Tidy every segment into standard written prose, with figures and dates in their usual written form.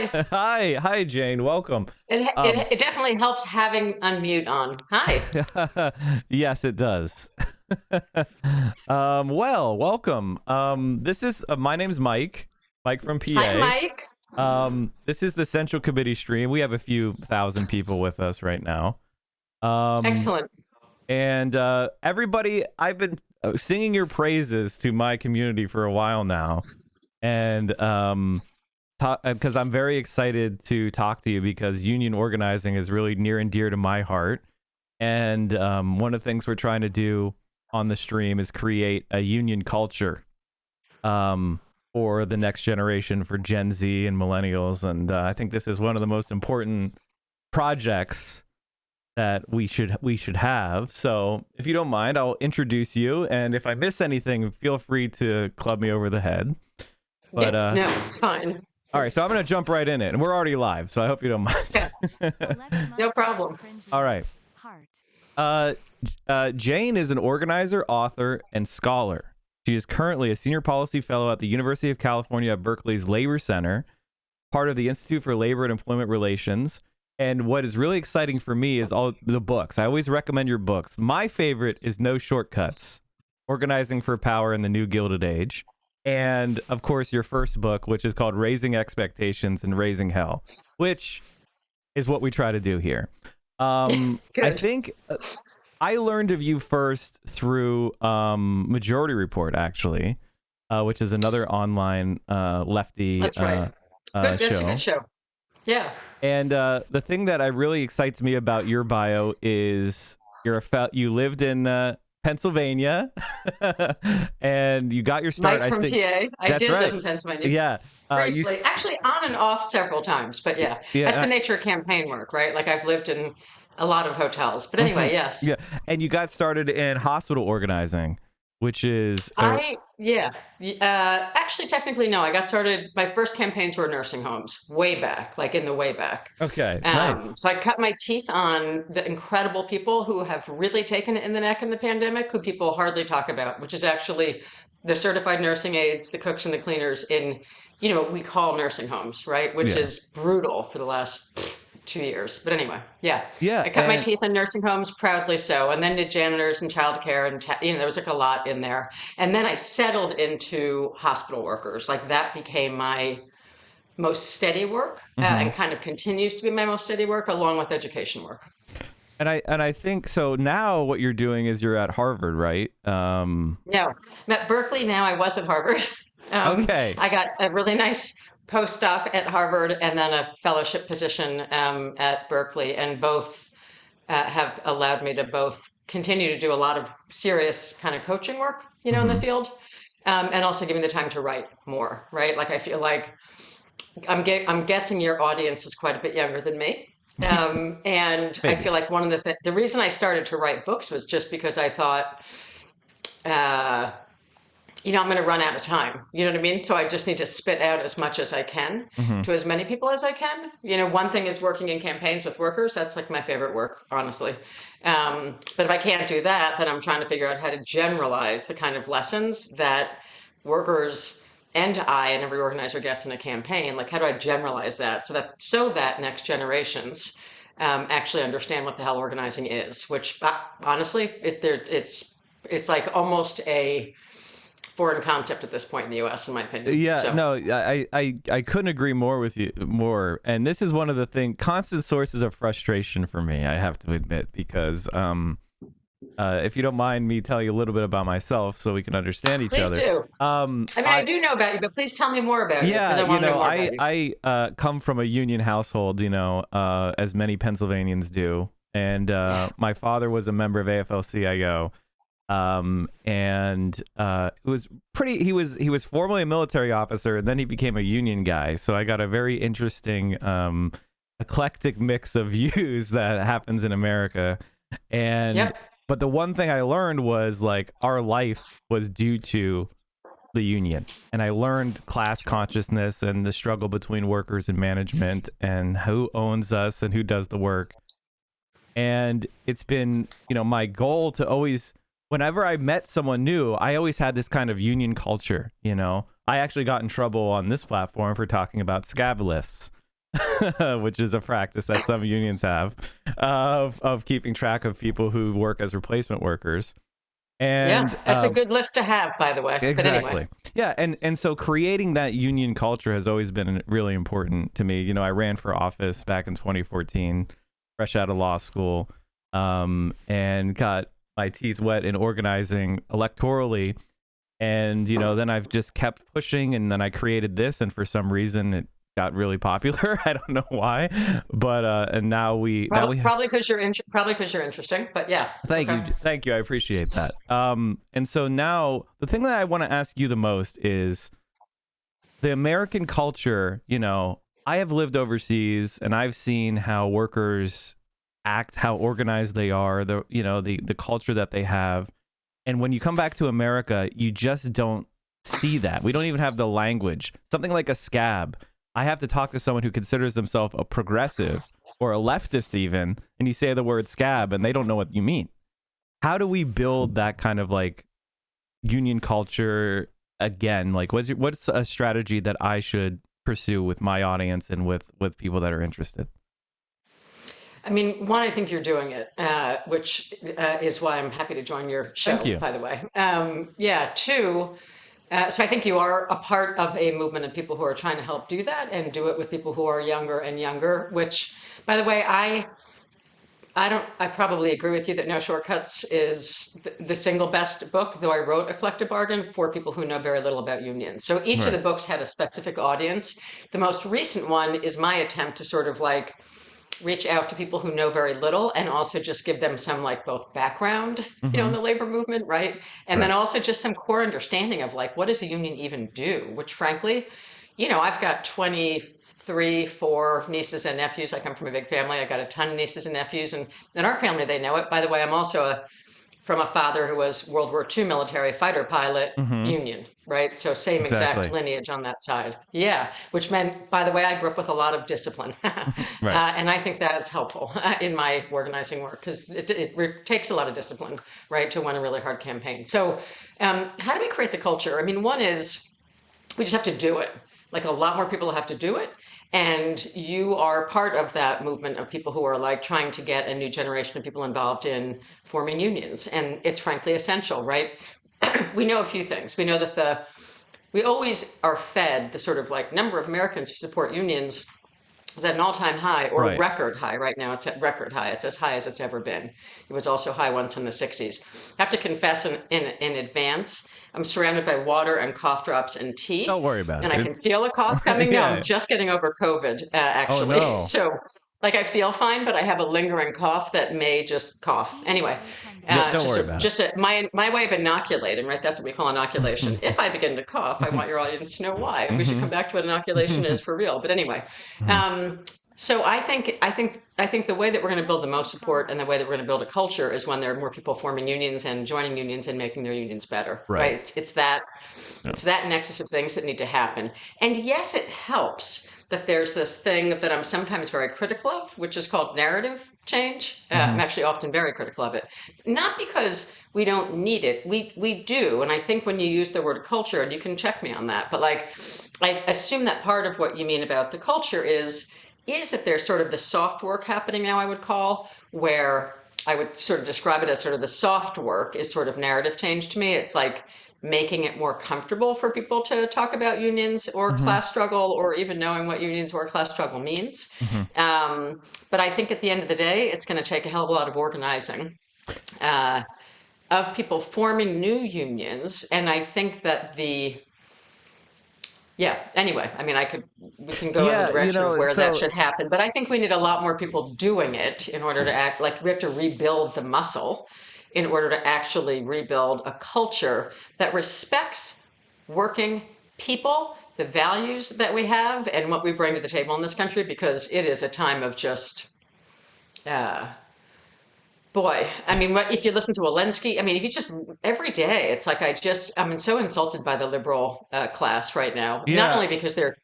Hi. Hi, Jane. Welcome. It, Um, it, it definitely helps having unmute on. Hi. yes, it does. Welcome. This is my name's Mike from Hi, PA. Mike. This is the Central Committee stream. We have a few thousand people with us right now. Um, Excellent. and everybody, I've been singing your praises to my community for a while now, and because I'm very excited to talk to you because union organizing is really near and dear to my heart. And one of the things we're trying to do on the stream is create a union culture for the next generation, for Gen Z and millennials. And I think this is one of the most important projects that we should have. So if you don't mind, I'll introduce you. And if I miss anything, feel free to club me over the head. But No, it's fine. all right, so I'm going to jump right in it. And we're already live, so I hope you don't mind. Yeah. No problem. All right. Jane is an organizer, author, and scholar. She is currently a senior policy fellow at the University of California at Berkeley's Labor Center, part of the Institute for Labor and Employment Relations. And what is really exciting for me is all the books. I always recommend your books. My favorite is No Shortcuts, Organizing for Power in the New Gilded Age. And, of course, your first book, which is called Raising Expectations and Raising Hell, which is what we try to do here. I think I learned of you first through Majority Report, actually, which is another online lefty That's right. That's a good show. Yeah. And the thing that really excites me about your bio is you lived in Pennsylvania, and you got your start. Mike from PA. I did live in Pennsylvania. Yeah. Briefly. Actually, on and off several times, but yeah. That's the nature of campaign work, right? Like I've lived in a lot of hotels. But anyway, yes. Yeah. And you got started in hospital organizing, which is... Actually, technically, no. I got started, my first campaigns were nursing homes, way back, like in the way back. Okay, nice. So I cut my teeth on the incredible people who have really taken it in the neck in the pandemic, who people hardly talk about, which is actually the certified nursing aides, the cooks and the cleaners in, what we call nursing homes, right? Which is brutal for the last 2 years. But anyway, yeah. I cut my teeth in nursing homes, proudly so, and then did janitors and childcare, and there was like a lot in there. And then I settled into hospital workers. Like that became my most steady work, and kind of continues to be my most steady work, along with education work. And I think so. Now what you're doing is you're at Harvard, right? No, I'm at Berkeley now. I was at Harvard. Okay. I got a really nice postdoc at Harvard and then a fellowship position at Berkeley, and both have allowed me to both continue to do a lot of serious kind of coaching work, in the field, and also give me the time to write more, right? Like I feel like I'm guessing your audience is quite a bit younger than me. And I feel like one of the reason I started to write books was just because I thought, I'm going to run out of time. You know what I mean? So I just need to spit out as much as I can to as many people as I can. One thing is working in campaigns with workers. That's like my favorite work, honestly. But if I can't do that, then I'm trying to figure out how to generalize the kind of lessons that workers and every organizer gets in a campaign. Like, how do I generalize that so that next generations actually understand what the hell organizing is? Which honestly, it's like almost a foreign concept at this point in the U.S., in my opinion. Yeah, so. No, I couldn't agree more with you more. And this is one of the constant sources of frustration for me, I have to admit, because if you don't mind me telling you a little bit about myself so we can understand each other. Please do. I do know about you, but please tell me more about you, because I want to know more about you. I come from a union household, as many Pennsylvanians do. And my father was a member of AFL-CIO. And it was he was formerly a military officer, and then he became a union guy. So I got a very interesting eclectic mix of views that happens in America. And but the one thing I learned was, like, our life was due to the union, and I learned class consciousness and the struggle between workers and management, and who owns us and who does the work. And it's been, my goal to always, whenever I met someone new, I always had this kind of union culture. I actually got in trouble on this platform for talking about scab lists, which is a practice that some unions have of keeping track of people who work as replacement workers. And yeah, that's a good list to have, by the way. Exactly. But anyway. Yeah, and so creating that union culture has always been really important to me. You know, I ran for office back in 2014, fresh out of law school, and got my teeth wet in organizing electorally. And, you know, then I've just kept pushing, and then I created this, and for some reason it got really popular. I don't know why, but and now we probably because you're interesting. But yeah, thank you, I appreciate that. And so now the thing that I want to ask you the most is the American culture. You know, I have lived overseas, and I've seen how workers act, how organized they are, the culture that they have, and when you come back to America, you just don't see that. We don't even have the language. Something like a scab, I have to talk to someone who considers themselves a progressive or a leftist even, and you say the word scab and they don't know what you mean. How do we build that kind of like union culture again? Like what's a strategy that I should pursue with my audience and with people that are interested? I mean, one, I think you're doing it, which is why I'm happy to join your show, Thank you. by the way. Yeah, two, so I think you are a part of a movement of people who are trying to help do that and do it with people who are younger and younger, which, by the way, I probably agree with you that No Shortcuts is the single best book, though I wrote A Collective Bargain for people who know very little about unions. So each of the books had a specific audience. The most recent one is my attempt to sort of like reach out to people who know very little and also just give them some like both background, you know, in the labor movement, right? And then also just some core understanding of like, what does a union even do? Which frankly, you know, I've got 23, 4 nieces and nephews. I come from a big family. I got a ton of nieces and nephews, and in our family, they know it. By the way, I'm also from a father who was World War II military fighter pilot, union, right? So same exact lineage on that side. Yeah, which meant, by the way, I grew up with a lot of discipline. And I think that is helpful in my organizing work because it takes a lot of discipline, right, to win a really hard campaign. So how do we create the culture? I mean, one is we just have to do it. Like a lot more people have to do it. And you are part of that movement of people who are like trying to get a new generation of people involved in forming unions. And it's frankly essential, right? We know a few things. We know that we always are fed the sort of like number of Americans who support unions is at an all-time high or record high. Right now it's at record high. It's as high as it's ever been. It was also high once in the 60s. I have to confess in advance, I'm surrounded by water and cough drops and tea. Don't worry about it. And I can feel a cough coming. No, I'm just getting over COVID, actually. Oh, no. So, like, I feel fine, but I have a lingering cough that may just cough. Anyway, don't worry about it. My way of inoculating, right? That's what we call inoculation. If I begin to cough, I want your audience to know why. We should come back to what inoculation is for real. But anyway, so I think the way that we're going to build the most support and the way that we're going to build a culture is when there are more people forming unions and joining unions and making their unions better. Right? It's that nexus of things that need to happen. And yes, it helps that there's this thing that I'm sometimes very critical of, which is called narrative change. I'm actually often very critical of it. Not because we don't need it. We do. And I think when you use the word culture, and you can check me on that, but like I assume that part of what you mean about the culture is that there's sort of the soft work happening now, I would call, where I would sort of describe it as sort of the soft work is sort of narrative change to me. It's like making it more comfortable for people to talk about unions or class struggle or even knowing what unions or class struggle means. But I think at the end of the day, it's going to take a hell of a lot of organizing of people forming new unions. And I think that anyway, I mean, we can go in the direction of where that should happen, but I think we need a lot more people doing it in order to act like we have to rebuild the muscle in order to actually rebuild a culture that respects working people, the values that we have, and what we bring to the table in this country, because it is a time of just, boy, I mean, if you listen to Walensky, I mean, if you just, every day, it's like I'm so insulted by the liberal class right now. Yeah. Not only because they're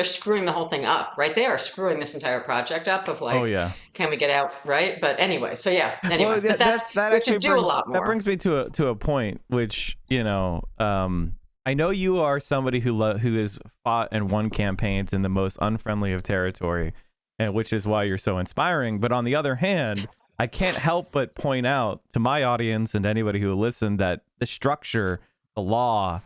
screwing the whole thing up, right? They are screwing this entire project up of like, can we get out, right? But anyway, so yeah, anyway, but that actually do a lot more. That brings me to a point, which, you know, I know you are somebody who has fought and won campaigns in the most unfriendly of territory, and which is why you're so inspiring. But on the other hand, I can't help but point out to my audience and anybody who will listen that the structure, the law,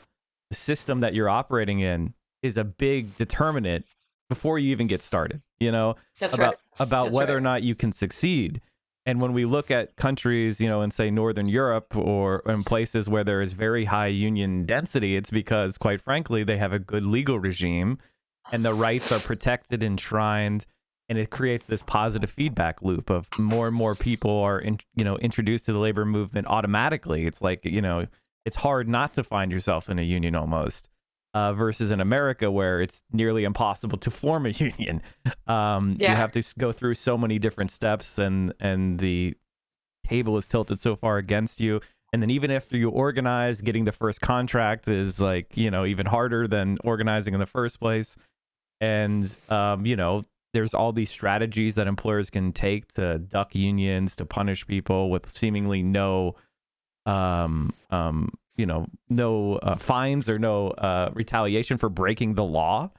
the system that you're operating in is a big determinant before you even get started, That's about That's whether right. or not you can succeed. And when we look at countries, in say Northern Europe or in places where there is very high union density, it's because, quite frankly, they have a good legal regime and the rights are protected, enshrined, and it creates this positive feedback loop of more and more people are introduced to the labor movement automatically. It's like, it's hard not to find yourself in a union almost. Versus in America, where it's nearly impossible to form a union. You have to go through so many different steps, and the table is tilted so far against you. And then even after you organize, getting the first contract is like, even harder than organizing in the first place. And, there's all these strategies that employers can take to duck unions, to punish people with seemingly no fines or no retaliation for breaking the law.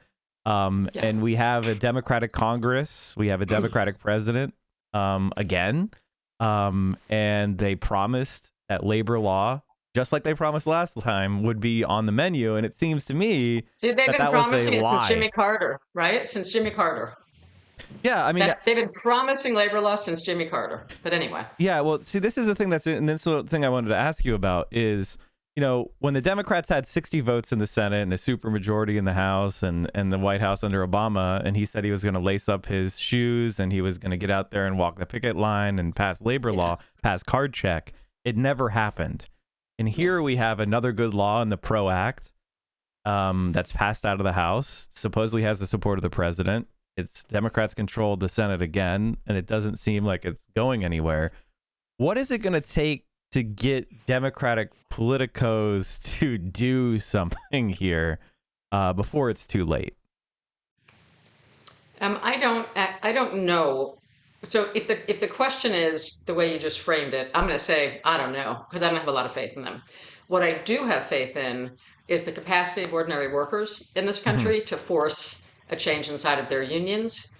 And we have a Democratic Congress, we have a Democratic president again, and they promised that labor law, just like they promised last time, would be on the menu. And it seems to me Dude, they've that been that was a promising it since lie. Jimmy Carter, right? Since Jimmy Carter. Yeah, I mean, They've been promising labor law since Jimmy Carter. But anyway. yeah, well, see, this is the thing and this is the thing I wanted to ask you about is, when the Democrats had 60 votes in the Senate and a supermajority in the House and the White House under Obama, and he said he was going to lace up his shoes and he was going to get out there and walk the picket line and pass labor law, pass card check, it never happened. And here we have another good law in the PRO Act that's passed out of the House, supposedly has the support of the president. It's Democrats control the Senate again, and it doesn't seem like it's going anywhere. What is it going to take to get Democratic politicos to do something here before it's too late? I don't know. So if the question is the way you just framed it, I'm going to say I don't know, because I don't have a lot of faith in them. What I do have faith in is the capacity of ordinary workers in this Mm-hmm. country to force a change inside of their unions,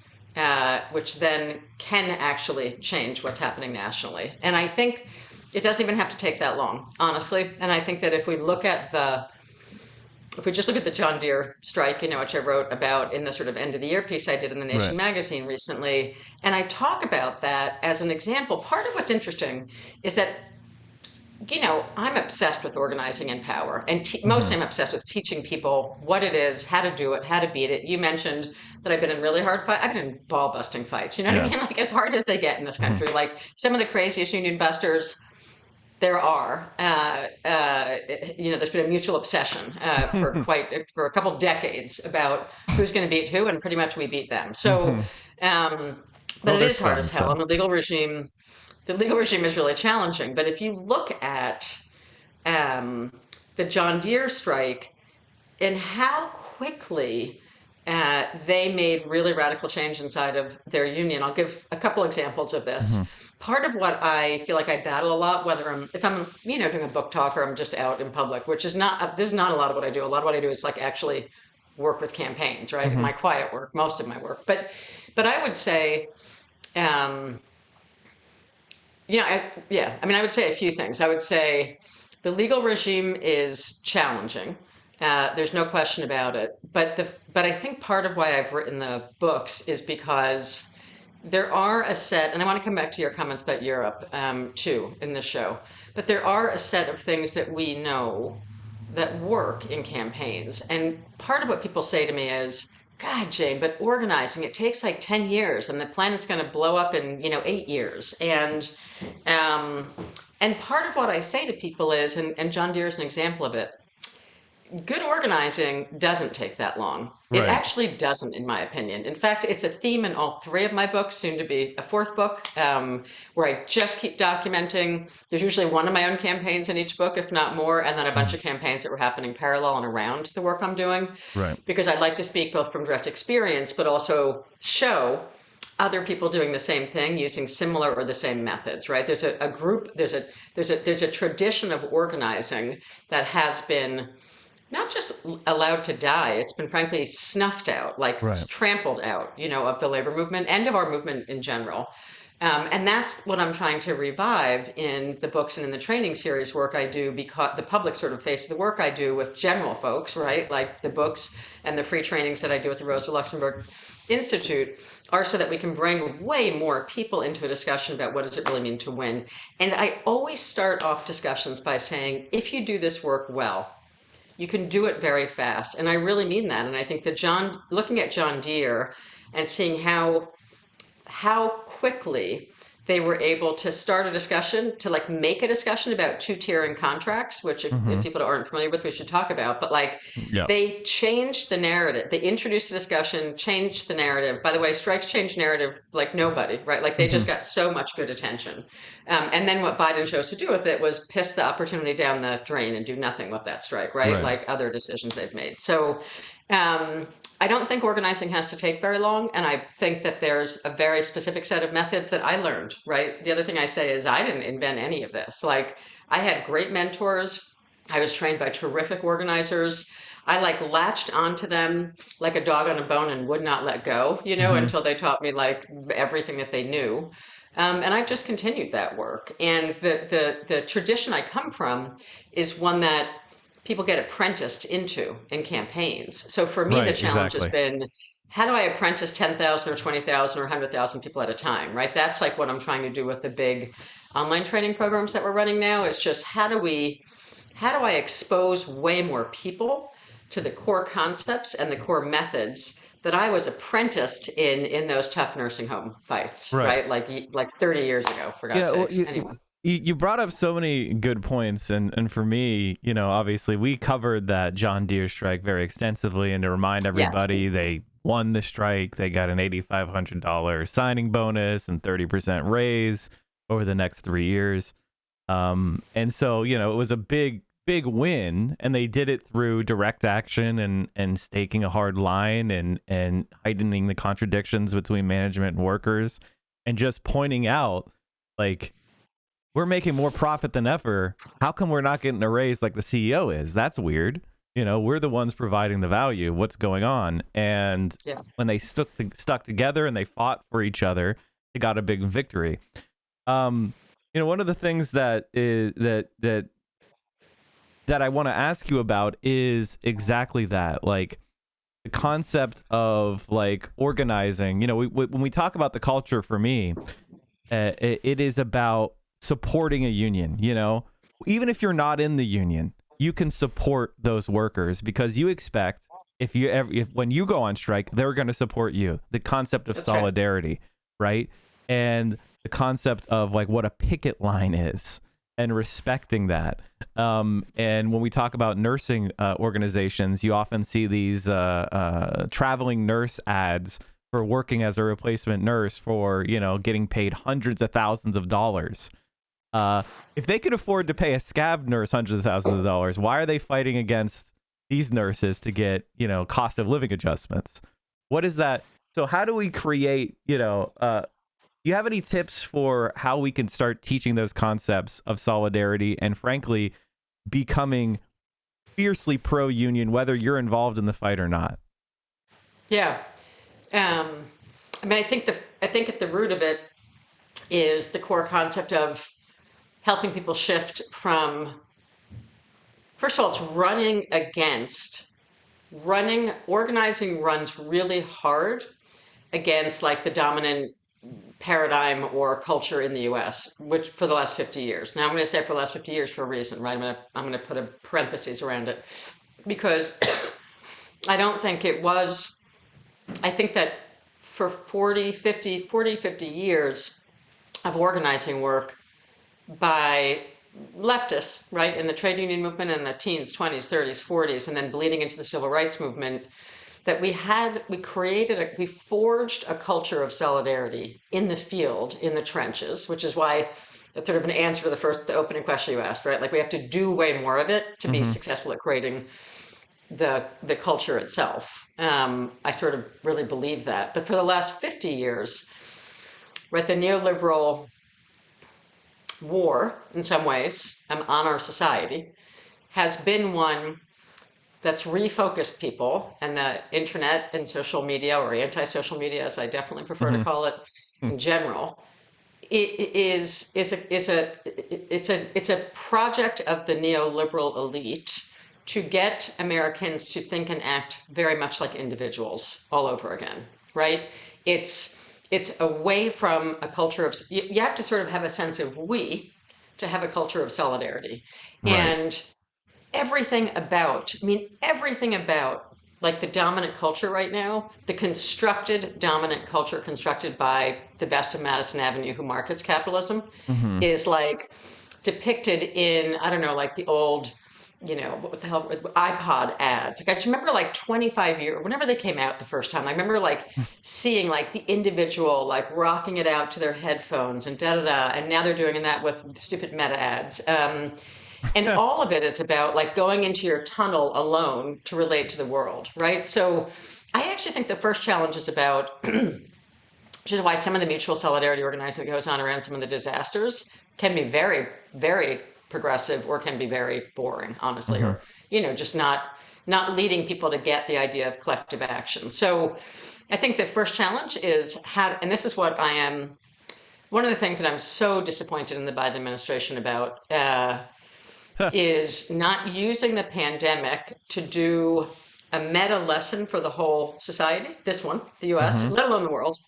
which then can actually change what's happening nationally. And I think it doesn't even have to take that long, honestly. And I think that if we just look at the John Deere strike, which I wrote about in the sort of end of the year piece I did in the Nation magazine recently, and I talk about that as an example. Part of what's interesting is that, I'm obsessed with organizing in power, and mostly I'm obsessed with teaching people what it is, how to do it, how to beat it. You mentioned that I've been in really hard fights. I've been in ball busting fights. You know what I mean? Like, as hard as they get in this country. Like, some of the craziest union busters there are. There's been a mutual obsession for a couple of decades about who's going to beat who, and pretty much we beat them. So, but it is hard as hell, and the legal regime is really challenging. But if you look at the John Deere strike and how quickly they made really radical change inside of their union. I'll give a couple examples of this. Part of what I feel like I battle a lot, if I'm doing a book talk or I'm just out in public, which is not this is not a lot of what I do. A lot of what I do is like actually work with campaigns, right? My quiet work, most of my work. But I would say, I would say a few things. I would say the legal regime is challenging. There's no question about it. But I think part of why I've written the books is because there are a set, and I want to come back to your comments about Europe too in this show, but there are a set of things that we know that work in campaigns. And part of what people say to me is, God, Jane, but organizing, it takes like 10 years and the planet's going to blow up in, 8 years. And part of what I say to people is, and John Deere is an example of it, good organizing doesn't take that long. It actually doesn't, in my opinion. In fact, it's a theme in all three of my books, soon to be a fourth book, where I just keep documenting. There's usually one of my own campaigns in each book, if not more, and then a bunch of campaigns that were happening parallel and around the work I'm doing. Because I'd like to speak both from direct experience, but also show other people doing the same thing using similar or the same methods, right? There's a tradition of organizing that has been not just allowed to die, it's been frankly snuffed out, like Right. trampled out, of the labor movement and of our movement in general. And that's what I'm trying to revive in the books and in the training series work I do, because the public sort of face of the work I do with general folks, right? Like the books and the free trainings that I do at the Rosa Luxemburg Institute are so that we can bring way more people into a discussion about what does it really mean to win. And I always start off discussions by saying, if you do this work well, you can do it very fast. And I really mean that. And I think that looking at John Deere and seeing how quickly they were able to start a discussion, to like make a discussion about two-tiering contracts, which if people aren't familiar with, we should talk about. But like Yeah. they changed the narrative. They introduced a discussion, changed the narrative. By the way, strikes change narrative like nobody, right? Like they just got so much good attention. And then what Biden chose to do with it was piss the opportunity down the drain and do nothing with that strike, right? Right. Like other decisions they've made. So I don't think organizing has to take very long. And I think that there's a very specific set of methods that I learned, right? The other thing I say is I didn't invent any of this. Like I had great mentors. I was trained by terrific organizers. I like latched onto them like a dog on a bone and would not let go, until they taught me like everything that they knew. And I've just continued that work. And the tradition I come from is one that people get apprenticed into in campaigns. So for me, the Right. challenge has Exactly. been, how do I apprentice 10,000 or 20,000 or 100,000 people at a time, right? That's like what I'm trying to do with the big online training programs that we're running now. It's just how do I expose way more people to the core concepts and the core methods that I was apprenticed in those tough nursing home fights, Right. right? Like 30 years ago, for God's Well, sakes. Anyway. you brought up so many good points, and for me, obviously we covered that John Deere strike very extensively, and to remind Yes. everybody, they won the strike. They got an $8,500 signing bonus and 30% raise over the next 3 years. And so, it was a big win, and they did it through direct action and staking a hard line and heightening the contradictions between management and workers, and just pointing out, like, we're making more profit than ever. How come we're not getting a raise like the CEO is? That's weird. We're the ones providing the value. What's going on? And Yeah. when they stuck together and they fought for each other, they got a big victory. One of the things that I want to ask you about is exactly that, like the concept of like organizing. When we talk about the culture, for me, it is about supporting a union. Even if you're not in the union, you can support those workers because you expect if when you go on strike, they're going to support you. The concept of solidarity, right? And the concept of like what a picket line is and respecting that. And when we talk about nursing organizations, you often see these traveling nurse ads for working as a replacement nurse for, getting paid hundreds of thousands of dollars. If they could afford to pay a scab nurse hundreds of thousands of dollars, why are they fighting against these nurses to get, cost of living adjustments? What is that? So how do we create, do you have any tips for how we can start teaching those concepts of solidarity and, frankly, becoming fiercely pro-union, whether you're involved in the fight or not? Yeah. I think at the root of it is the core concept of helping people shift from, first of all, it's organizing runs really hard against like the dominant paradigm or culture in the US, which for the last 50 years. Now I'm going to say for the last 50 years for a reason, right? I'm going to put a parentheses around it because I don't think it was, I think that for 40, 50 years of organizing work by leftists, right, in the trade union movement in the teens, 20s, 30s, 40s, and then bleeding into the civil rights movement, that we forged a culture of solidarity in the field, in the trenches, which is why that's sort of an answer to the opening question you asked, right? Like we have to do way more of it to be successful at creating the culture itself. I sort of really believe that. But for the last 50 years, right, the neoliberal war, in some ways, on our society, has been one that's refocused people, and the internet and social media, or anti-social media, as I definitely prefer to call it in general, it's a project of the neoliberal elite to get Americans to think and act very much like individuals all over again, right? It's away from a culture of, you have to sort of have a sense of we to have a culture of solidarity. Right. And everything about like the dominant culture right now, the constructed dominant culture constructed by the best of Madison Avenue who markets capitalism, is like depicted in, I don't know, like the old, what the hell, iPod ads. Like I just remember like 25 years, whenever they came out the first time, I remember like seeing like the individual like rocking it out to their headphones and da da da. And now they're doing that with stupid meta ads. And all of it is about like going into your tunnel alone to relate to the world, right? So I actually think the first challenge is about, which is why some of the mutual solidarity organizing that goes on around some of the disasters can be very, very progressive, or can be very boring, honestly, or just not leading people to get the idea of collective action. So I think the first challenge is how, and this is what I am, one of the things that I'm so disappointed in the Biden administration about, is not using the pandemic to do a meta lesson for the whole society, this one, the US, let alone the world,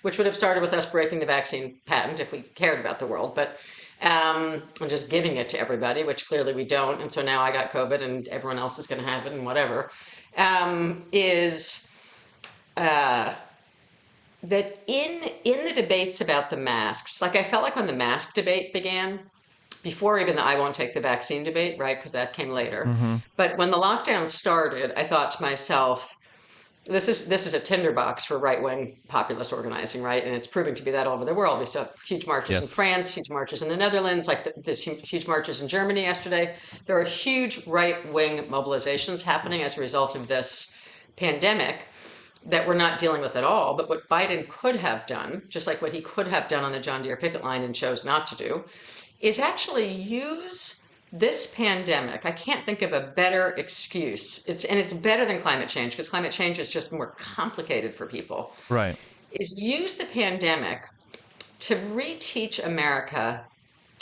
which would have started with us breaking the vaccine patent if we cared about the world, but and just giving it to everybody, which clearly we don't. And so now I got COVID and everyone else is going to have it and whatever, is that in the debates about the masks, like I felt like when the mask debate began, before even the I won't take the vaccine debate, right? Because that came later. But when the lockdown started, I thought to myself, this is a tinderbox for right-wing populist organizing, right? And it's proving to be that all over the world. We saw huge marches in France, huge marches in the Netherlands, like there's huge marches in Germany yesterday. There are huge right-wing mobilizations happening as a result of this pandemic that we're not dealing with at all. But what Biden could have done, just like what he could have done on the John Deere picket line and chose not to do, is actually use this pandemic. I can't think of a better excuse. It's better than climate change, because climate change is just more complicated for people. Right. Is use the pandemic to reteach America,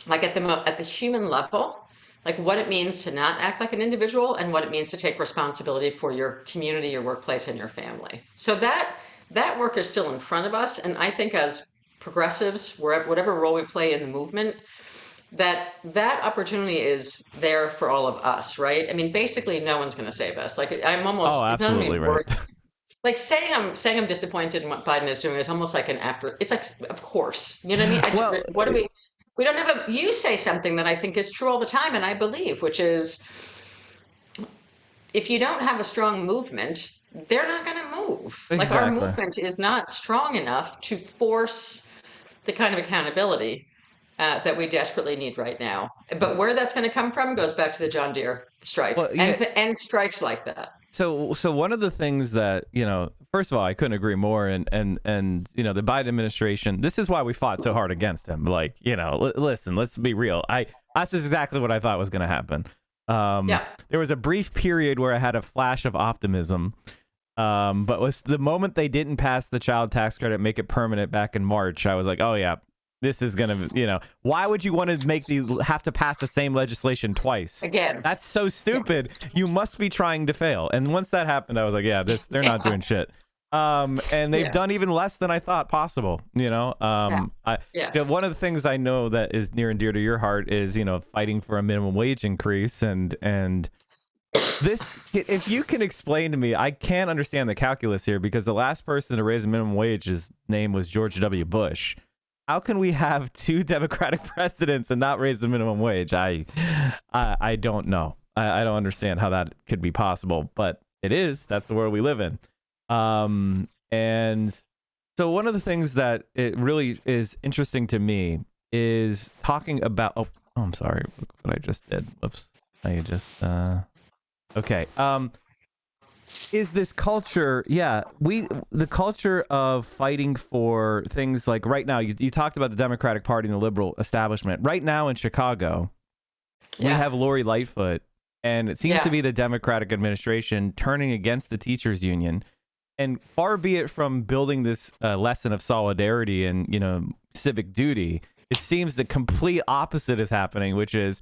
like at the human level, like what it means to not act like an individual and what it means to take responsibility for your community, your workplace, and your family. So that work is still in front of us, and I think as progressives, whatever role we play in the movement, that opportunity is there for all of us, right? I mean, basically, no one's going to save us. Like I'm almost, it's not even right. like saying I'm disappointed in what Biden is doing is almost like an after. It's like, of course, you know what I mean? What do we don't have you say something that I think is true all the time, and I believe, which is, if you don't have a strong movement, they're not going to move. Exactly. Like our movement is not strong enough to force the kind of accountability that we desperately need right now. But where that's going to come from goes back to the John Deere strike, and strikes like that. So one of the things that, first of all, I couldn't agree more. And the Biden administration, this is why we fought so hard against him. Like, listen, let's be real. That's just exactly what I thought was going to happen. There was a brief period where I had a flash of optimism. But was the moment they didn't pass the child tax credit, make it permanent back in March, I was like, oh yeah, this is going to, why would you want to have to pass the same legislation twice? Again. That's so stupid. You must be trying to fail. And once that happened, I was like, yeah, they're not doing shit. And they've done even less than I thought possible, One of the things I know that is near and dear to your heart is, fighting for a minimum wage increase. And this, if you can explain to me, I can't understand the calculus here, because the last person to raise a minimum wage, his name was George W. Bush. How can we have two Democratic presidents and not raise the minimum wage? I don't know. I don't understand how that could be possible, but it is. That's the world we live in. And so one of the things that it really is interesting to me is talking about. Oh, I'm sorry. Look what I just did. Whoops. Okay. Is this culture, the culture of fighting for things like right now, you talked about the Democratic Party and the liberal establishment. Right now in Chicago, we have Lori Lightfoot And it seems to be the Democratic administration turning against the teachers union. And far be it from building this lesson of solidarity and, civic duty, it seems the complete opposite is happening, which is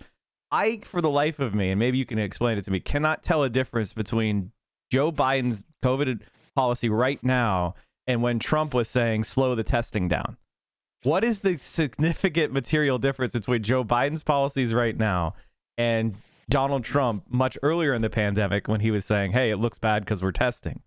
I, for the life of me, and maybe you can explain it to me, cannot tell a difference between Joe Biden's COVID policy right now and when Trump was saying slow the testing down. What is the significant material difference between Joe Biden's policies right now and Donald Trump much earlier in the pandemic when he was saying, hey, it looks bad because we're testing?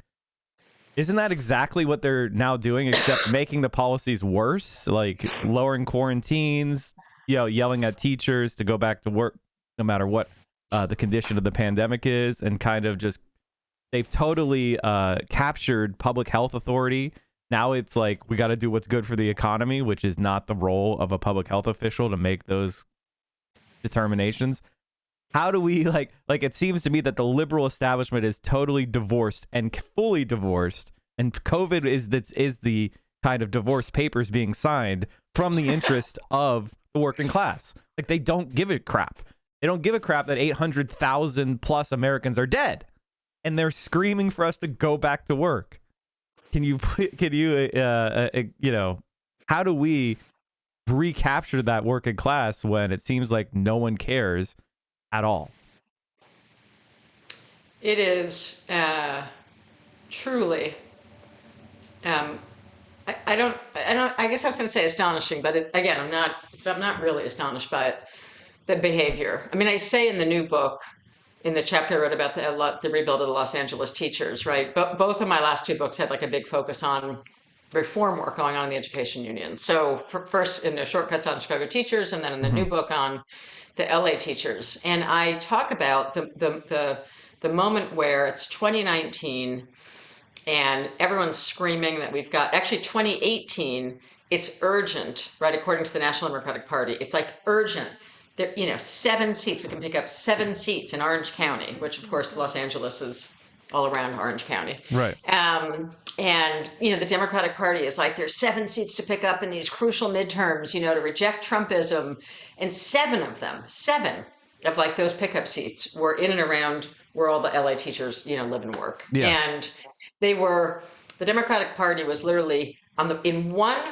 Isn't that exactly what they're now doing, except making the policies worse, like lowering quarantines, yelling at teachers to go back to work no matter what the condition of the pandemic is, and kind of just they've totally captured public health authority. Now it's like we got to do what's good for the economy, which is not the role of a public health official to make those determinations. How do we like it seems to me that the liberal establishment is totally divorced and fully divorced, and COVID is the kind of divorce papers being signed from the interest of the working class. Like, they don't give a crap. They don't give a crap that 800,000 plus Americans are dead, and they're screaming for us to go back to work. Can you how do we recapture that working class when it seems like no one cares at all? It is truly. I guess I was going to say astonishing, but I'm not really astonished by it. The behavior. I mean, I say in the new book, in the chapter I wrote about the rebuild of the Los Angeles teachers, right? But both of my last two books had like a big focus on reform work going on in the education union. So first in the shortcuts on Chicago teachers, and then in the new book on the LA teachers. And I talk about the moment where it's 2019 and everyone's screaming that we've got, actually 2018, it's urgent, right? According to the National Democratic Party, it's like urgent. There, 7 seats, we can pick up 7 seats in Orange County, which of course Los Angeles is all around Orange County. Right. And the Democratic Party is like, there's 7 seats to pick up in these crucial midterms, to reject Trumpism. And 7 of like those pickup seats were in and around where all the LA teachers, live and work. Yes. And the Democratic Party was literally in one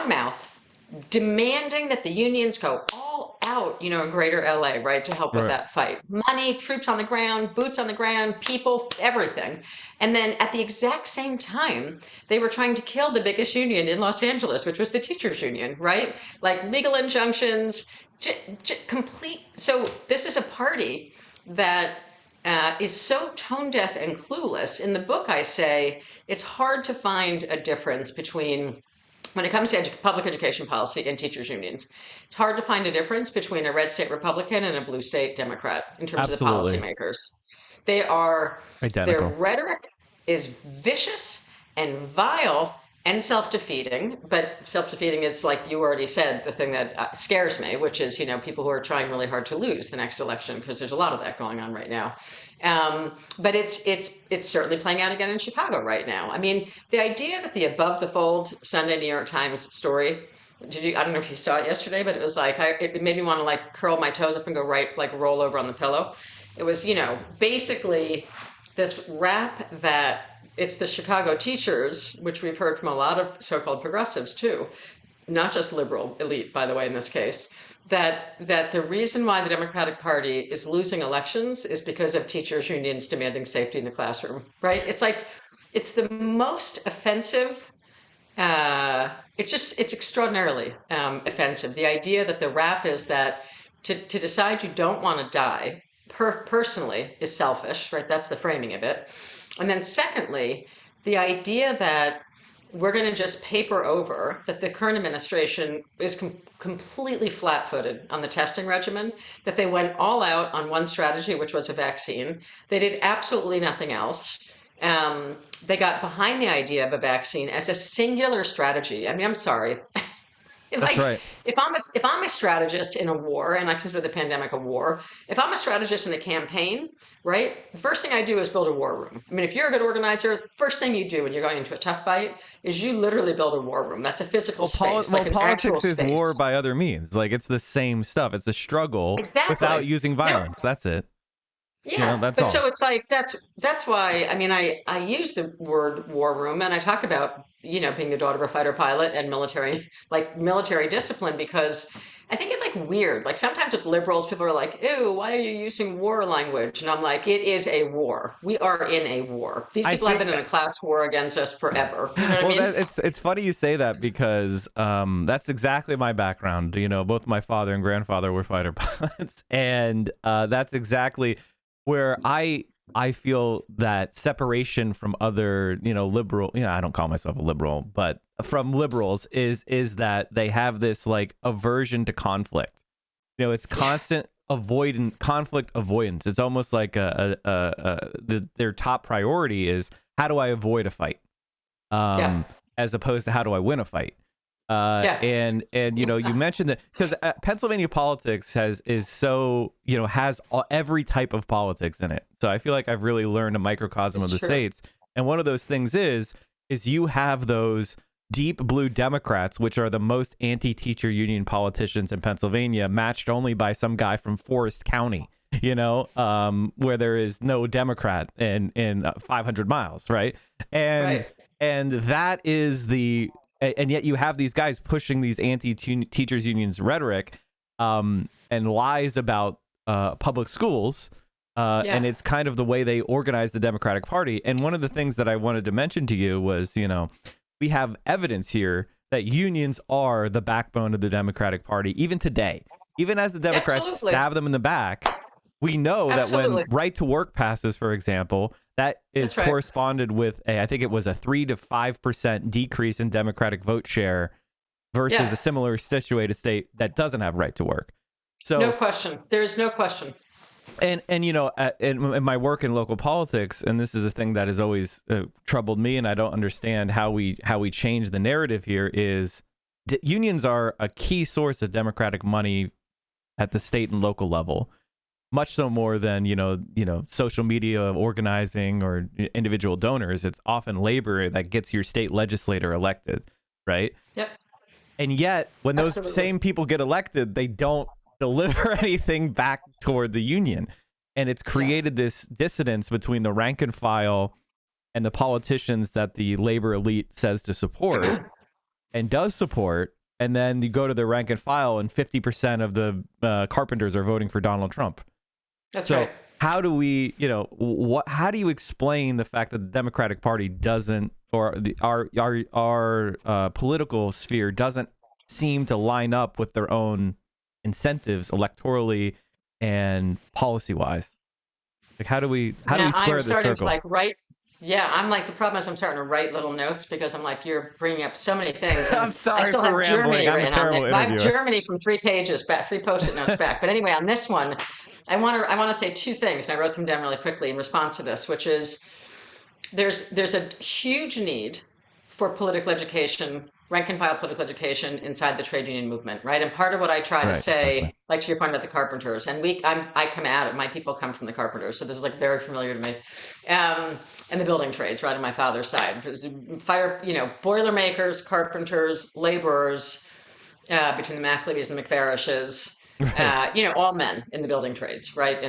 mouth demanding that the unions go all out, in greater LA, right, to help with that fight. Money, troops on the ground, boots on the ground, people, everything. And then at the exact same time, they were trying to kill the biggest union in Los Angeles, which was the teachers union, right? Like legal injunctions, complete. So this is a party that is so tone deaf and clueless. In the book, I say it's hard to find a difference between, when it comes to public education policy and teachers unions, it's hard to find a difference between a red state Republican and a blue state Democrat in terms of the policymakers. They are identical. Their rhetoric is vicious and vile and self-defeating, but self-defeating is, like you already said, the thing that scares me, which is, people who are trying really hard to lose the next election, because there's a lot of that going on right now. But it's certainly playing out again in Chicago right now. I mean, the idea that the Above the Fold Sunday New York Times story, I don't know if you saw it yesterday, but it was like, it made me want to like curl my toes up and go roll over on the pillow. It was, basically this rap that it's the Chicago teachers, which we've heard from a lot of so-called progressives too, not just liberal elite, by the way, in this case, that the reason why the Democratic Party is losing elections is because of teachers unions demanding safety in the classroom, right? It's like, it's the most offensive. It's extraordinarily offensive. The idea that the rap is that to decide you don't want to die personally is selfish, right? That's the framing of it. And then secondly, the idea that we're going to just paper over that the current administration is completely flat-footed on the testing regimen, that they went all out on one strategy, which was a vaccine. They did absolutely nothing else. They got behind the idea of a vaccine as a singular strategy. I mean, I'm sorry. That's right. If I'm a strategist in a war, and I consider the pandemic a war, if I'm a strategist in a campaign, right, the first thing I do is build a war room. I mean, if you're a good organizer, the first thing you do when you're going into a tough fight is you literally build a war room. That's a physical space, like an actual politics is space. War by other means. Like, it's the same stuff. It's a struggle without using violence. That's it. Yeah, That's but all. so it's like that's why I mean I use the word war room and I talk about being the daughter of a fighter pilot and military discipline because I think it's like weird. Like sometimes with liberals, people are like, "Ew, why are you using war language?" And I'm like, "It is a war. We are in a war. These I people have been think in a class war against us forever." You know what I well, mean? it's funny you say that because that's exactly my background. Both my father and grandfather were fighter pilots, and that's exactly where I feel that separation from other liberal. I don't call myself a liberal, but from liberals is that they have this like aversion to conflict. It's Yeah, constant avoidant conflict avoidance. It's almost like their top priority is how do I avoid a fight, yeah, as opposed to how do I win a fight. yeah. And you mentioned that because Pennsylvania politics has every type of politics in it. So I feel like I've really learned a microcosm of It's the true. states. And one of those things is you have those deep blue Democrats, which are the most anti-teacher union politicians in Pennsylvania, matched only by some guy from Forest County, where there is no Democrat in 500 miles, right? And Right. and that is and yet you have these guys pushing these anti-teachers unions rhetoric, and lies about public schools, Yeah. and it's kind of the way they organize the Democratic Party. And one of the things that I wanted to mention to you was, we have evidence here that unions are the backbone of the Democratic Party, even today. Even as the Democrats Absolutely. stab them in the back, we know that when Absolutely. right to work passes, for example, that is That's right. corresponded with I think it was a 3 to 5% decrease in Democratic vote share versus Yeah. a similar situated state that doesn't have right to work. No So, question. There is no question. and in my work in local politics, and this is a thing that has always troubled me, and I don't understand how we change the narrative here, is unions are a key source of Democratic money at the state and local level, much so more than social media organizing or individual donors. It's often labor that gets your state legislator elected, right? Yep. And yet when those Absolutely. same people get elected, they don't deliver anything back toward the union. And it's Yeah. created this dissonance between the rank and file and the politicians that the labor elite says to support and does support. And then you go to the rank and file, and 50% of the carpenters are voting for Donald Trump. That's right. So how do we, how do you explain the fact that the Democratic Party doesn't, or our political sphere doesn't seem to line up with their own incentives electorally and policy wise? Like, how do we Now I'm square this starting to circle? like write. Yeah, I'm like the problem is I'm starting to write little notes because I'm like you're bringing up so many things, I'm and I sorry still for have rambling. Germany I'm a written on it. terrible I have interviewer. Germany from 3 pages back, 3 post-it notes back. But anyway, on this one, I want to say two things, and I wrote them down really quickly in response to this, which is there's a huge need for political education, rank and file political education inside the trade union movement, right? And part of what I try to Right, exactly. say, like to your point about the carpenters, and I come at it. My people come from the carpenters, so this is like very familiar to me. And the building trades, right on my father's side, fire, boiler makers, carpenters, laborers, between the McAleveys and the McFarrishes, Right, all men in the building trades, right?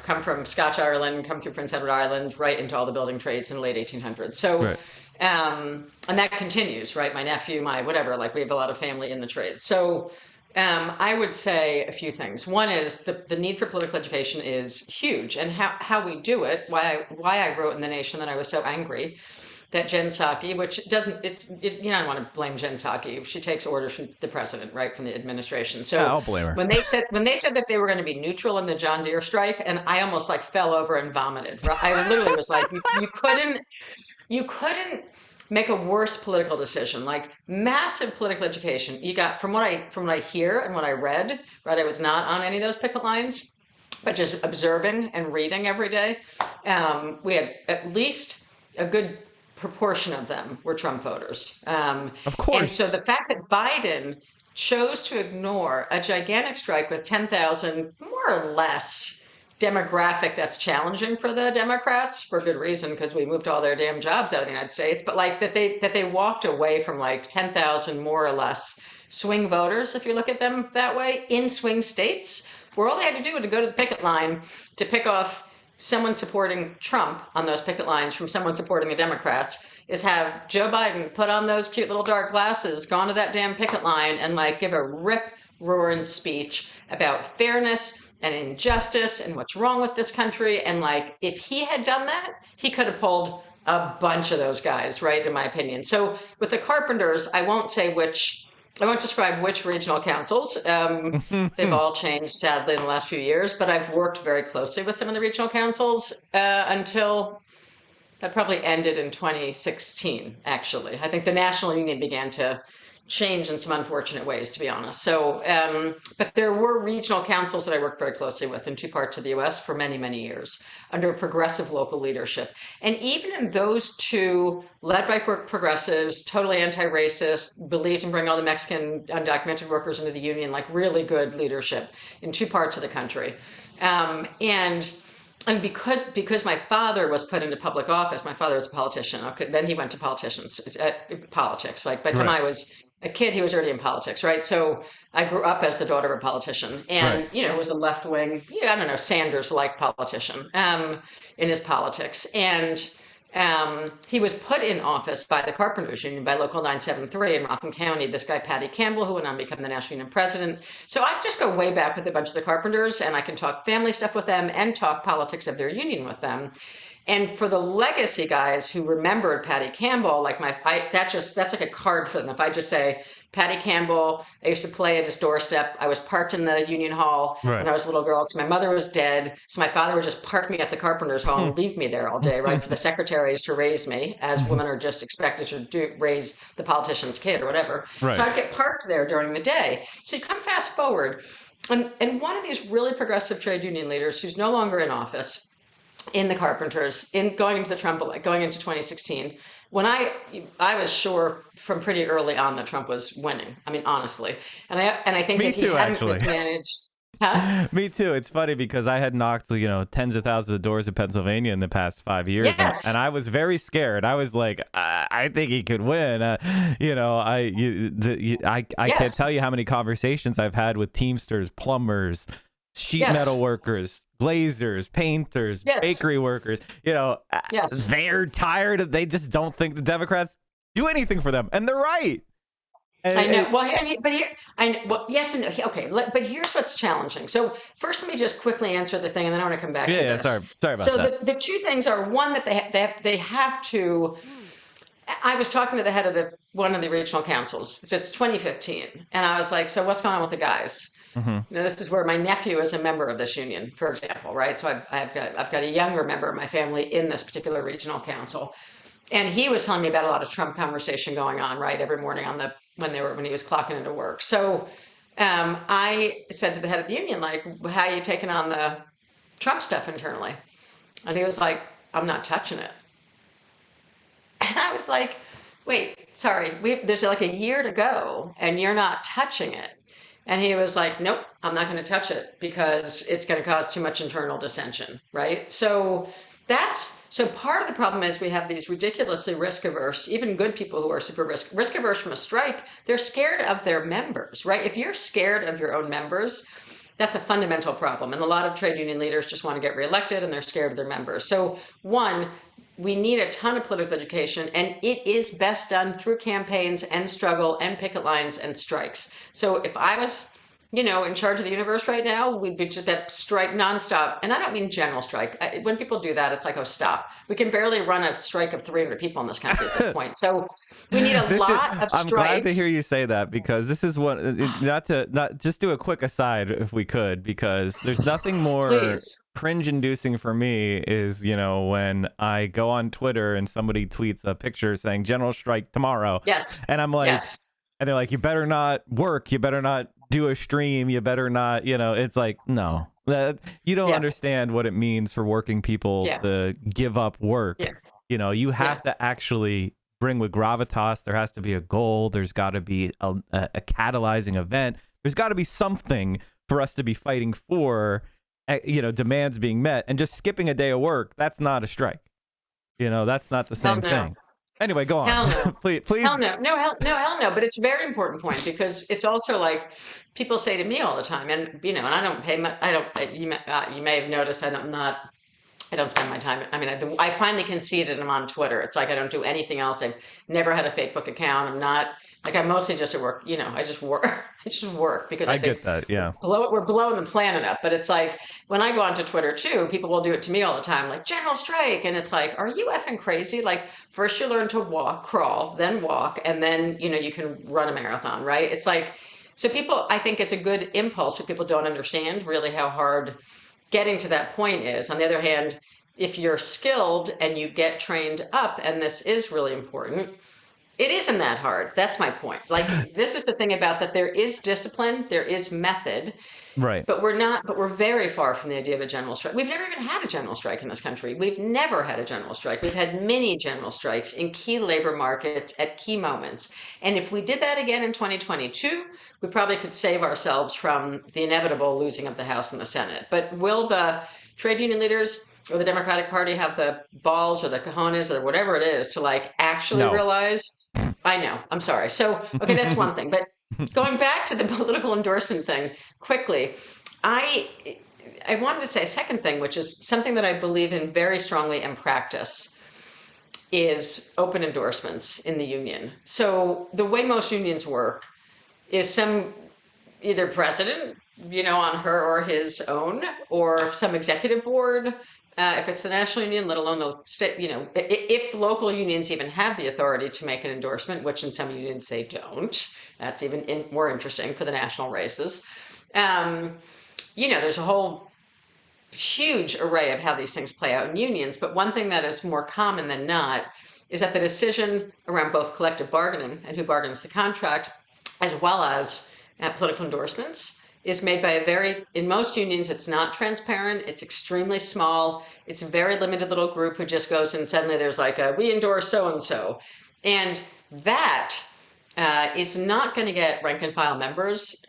Come from Scotch Ireland, come through Prince Edward Island, right into all the building trades in the late 1800s. So, right. and that continues, right? My nephew, my whatever, like we have a lot of family in the trades. So, I would say a few things. One is the need for political education is huge, and how we do it. Why I wrote in the Nation that I was so angry that Jen Psaki, which doesn't, I don't want to blame Jen Psaki. She takes orders from the president, right, from the administration. Yeah, So I'll blame her. when they said that they were going to be neutral in the John Deere strike, and I almost like fell over and vomited. Right? I literally was like, you couldn't make a worse political decision. Like massive political education. You got from what I hear and what I read. Right, I was not on any of those picket lines, but just observing and reading every day. We had at least a good proportion of them were Trump voters. Of And so course. the fact that Biden chose to ignore a gigantic strike with 10,000, more or less, demographic that's challenging for the Democrats for good reason because we moved all their damn jobs out of the United States, but like that they walked away from like 10,000 more or less swing voters if you look at them that way in swing states where all they had to do was to go to the picket line to pick off someone supporting Trump on those picket lines from someone supporting the Democrats, is have Joe Biden put on those cute little dark glasses, go onto that damn picket line, and like give a rip-roaring speech about fairness and injustice and what's wrong with this country. And like, if he had done that, he could have pulled a bunch of those guys, right, in my opinion. So with the Carpenters, I won't describe which regional councils. They've all changed, sadly, in the last few years, but I've worked very closely with some of the regional councils until that probably ended in 2016, actually. I think the National Union began to change in some unfortunate ways, to be honest. So, but there were regional councils that I worked very closely with in two parts of the US for many, many years under progressive local leadership. And even in those two, led by progressives, totally anti-racist, believed in bringing all the Mexican undocumented workers into the union, like really good leadership in two parts of the country. And because my father was put into public office, my father was a politician. Okay, then he went to politics. Like by the time I was a kid, he was already in politics, right? So I grew up as the daughter of a politician, and was a left wing, I don't know, Sanders-like politician in his politics, and he was put in office by the Carpenters Union, by Local 973 in Rockland County. This guy, Patty Campbell, who went on to become the National Union president. So I just go way back with a bunch of the Carpenters, and I can talk family stuff with them and talk politics of their union with them. And for the legacy guys who remembered Patty Campbell, like that's like a card for them. If I just say, Patty Campbell, I used to play at his doorstep. I was parked in the Union Hall when I was a little girl because my mother was dead. So my father would just park me at the Carpenter's Hall and leave me there all day, right, for the secretaries to raise me, as women are just expected to raise the politician's kid or whatever. Right. So I'd get parked there during the day. So you come fast forward, and one of these really progressive trade union leaders who's no longer in office, in the Carpenters, going into 2016, when I was sure from pretty early on that Trump was winning. I mean, honestly, and I think Me if he too, hadn't actually. mismanaged. Huh? Me too. It's funny because I had knocked, tens of thousands of doors in Pennsylvania in the past 5 years, and I was very scared. I was like, I think he could win. I can't tell you how many conversations I've had with Teamsters, plumbers, sheet metal workers, glazers, painters, bakery workers. They're tired. They just don't think the Democrats do anything for them, and they're right. I know. Yes and no. Okay, but here's what's challenging. So first, let me just quickly answer the thing, and then I want to come back to this. Sorry about that. So the two things are, one, that they have to. I was talking to the head of one of the regional councils. So it's 2015, and I was like, "So what's going on with the guys?" Mm-hmm. This is where my nephew is a member of this union, for example, right? So I've got a younger member of my family in this particular regional council, and he was telling me about a lot of Trump conversation going on, right, every morning when he was clocking into work. So I said to the head of the union, like, how are you taking on the Trump stuff internally? And he was like, I'm not touching it. And I was like, wait, sorry, there's like a year to go and you're not touching it. And he was like, nope, I'm not going to touch it because it's going to cause too much internal dissension, right? So part of the problem is we have these ridiculously risk-averse, even good people who are super risk-averse from a strike, they're scared of their members, right? If you're scared of your own members, that's a fundamental problem. And a lot of trade union leaders just want to get reelected and they're scared of their members. So one, we need a ton of political education, and it is best done through campaigns and struggle and picket lines and strikes. So if I was, in charge of the universe right now, we'd be just that strike nonstop. And I don't mean general strike. When people do that, it's like, oh, stop. We can barely run a strike of 300 people in this country at this point. So we need a lot of strikes. I'm glad to hear you say that, because this is what, not just do a quick aside if we could, because there's nothing more cringe-inducing for me is, when I go on Twitter and somebody tweets a picture saying general strike tomorrow. Yes. And I'm like, and they're like, you better not work. You better not do a stream. You better not, it's like, no, you don't understand what it means for working people to give up work. Yeah. You have to actually bring with gravitas. There has to be a goal. There's got to be a catalyzing event. There's got to be something for us to be fighting for, demands being met. And just skipping a day of work, that's not a strike. That's not the same thing. Anyway, go on. Hell no. please. Hell no. Hell no. But it's a very important point because it's also like people say to me all the time, and and I don't pay much. I don't. You may have noticed I'm not. I don't spend my time. I mean, I finally conceded I'm on Twitter. It's like I don't do anything else. I've never had a Facebook account. I'm not like I'm mostly just at work. I just work. I just work because I think get that. Yeah. we're blowing the planet up. But it's like when I go onto Twitter too, people will do it to me all the time, like general strike, and it's like, are you effing crazy? Like first you learn to crawl, then walk, and then you can run a marathon, right? It's like so people. I think it's a good impulse, but people don't understand really how hard getting to that point is. On the other hand, if you're skilled and you get trained up, and this is really important, it isn't that hard. That's my point. Like this is the thing about that there is discipline, there is method, Right. but we're very far from the idea of a general strike. We've never even had a general strike in this country. We've never had a general strike. We've had many general strikes in key labor markets at key moments. And if we did that again in 2022, we probably could save ourselves from the inevitable losing of the House and the Senate. But will the trade union leaders or the Democratic Party have the balls or the cojones or whatever it is to like actually realize? I know. I'm sorry. So, okay, that's one thing. But going back to the political endorsement thing quickly, I wanted to say a second thing, which is something that I believe in very strongly and practice, is open endorsements in the union. So the way most unions work is some either president, on her or his own, or some executive board. If it's the national union, let alone the state, if local unions even have the authority to make an endorsement, which in some unions they don't, that's even more interesting for the national races. There's a whole huge array of how these things play out in unions. But one thing that is more common than not is that the decision around both collective bargaining and who bargains the contract, as well as political endorsements, is made by in most unions, it's not transparent, it's extremely small, it's a very limited little group who just goes and suddenly there's like we endorse so-and-so. And that is not going to get rank and file members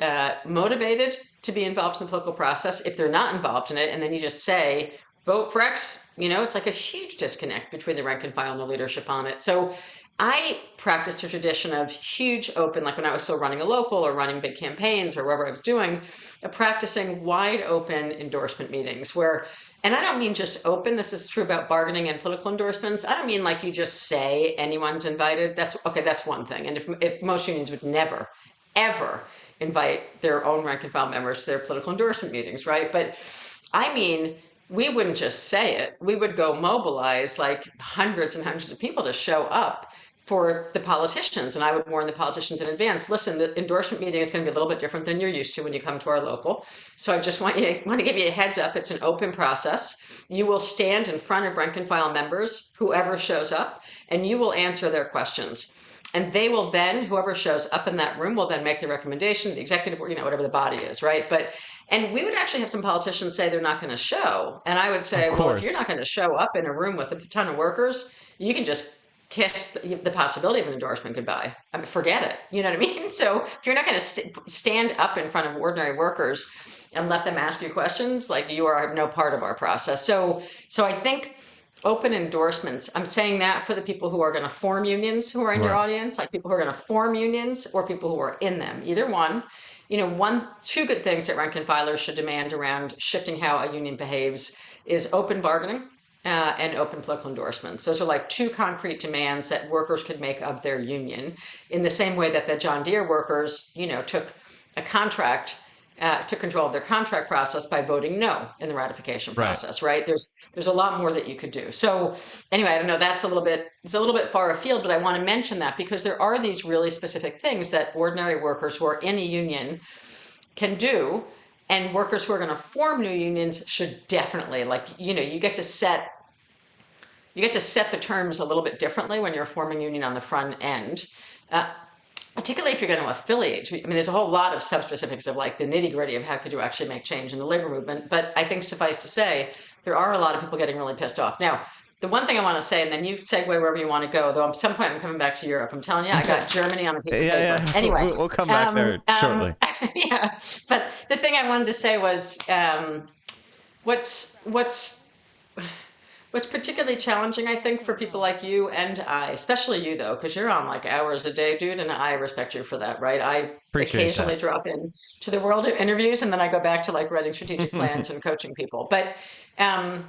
motivated to be involved in the political process if they're not involved in it. And then you just say, vote for X, it's like a huge disconnect between the rank and file and the leadership on it. So I practiced a tradition of huge open, like when I was still running a local or running big campaigns or whatever I was doing, practicing wide open endorsement meetings where, and I don't mean just open, this is true about bargaining and political endorsements. I don't mean like you just say anyone's invited. That's one thing. And if most unions would never, ever invite their own rank and file members to their political endorsement meetings, right? But I mean, we wouldn't just say it. We would go mobilize like hundreds and hundreds of people to show up for the politicians. And I would warn the politicians in advance, listen, the endorsement meeting is going to be a little bit different than you're used to when you come to our local. So I just want to give you a heads up. It's an open process. You will stand in front of rank and file members, whoever shows up, and you will answer their questions. And they will then, whoever shows up in that room will then make the recommendation, the executive board, whatever the body is, right? And we would actually have some politicians say they're not going to show. And I would say, well, if you're not going to show up in a room with a ton of workers, you can just kiss the possibility of an endorsement goodbye. I mean, forget it. You know what I mean? So if you're not going to stand up in front of ordinary workers and let them ask you questions, like you are no part of our process. So I think open endorsements, I'm saying that for the people who are going to form unions who are in your audience, like people who are going to form unions or people who are in them, either one. Two good things that rank and filers should demand around shifting how a union behaves is open bargaining and open political endorsements. Those are like two concrete demands that workers could make of their union in the same way that the John Deere workers, took control of their contract process by voting no in the ratification process, right? There's a lot more that you could do. So anyway, I don't know, it's a little bit far afield, but I want to mention that because there are these really specific things that ordinary workers who are in a union can do, and workers who are going to form new unions should definitely, you get to set the terms a little bit differently when you're forming union on the front end. Particularly if you're going to affiliate. I mean, there's a whole lot of subspecifics of like the nitty gritty of how could you actually make change in the labor movement. But I think suffice to say, there are a lot of people getting really pissed off. Now, the one thing I want to say, and then you segue wherever you want to go, though at some point I'm coming back to Europe. I'm telling you, I got Germany on a piece of paper. Yeah. Anyway. We'll come back there shortly. Yeah. But the thing I wanted to say was what's What's particularly challenging, I think, for people like you and I, especially you though, because you're on like hours a day, dude, and I respect you for that, right? I Appreciate occasionally that. drop in to the world of interviews and then I go back to like writing strategic plans and coaching people. But um,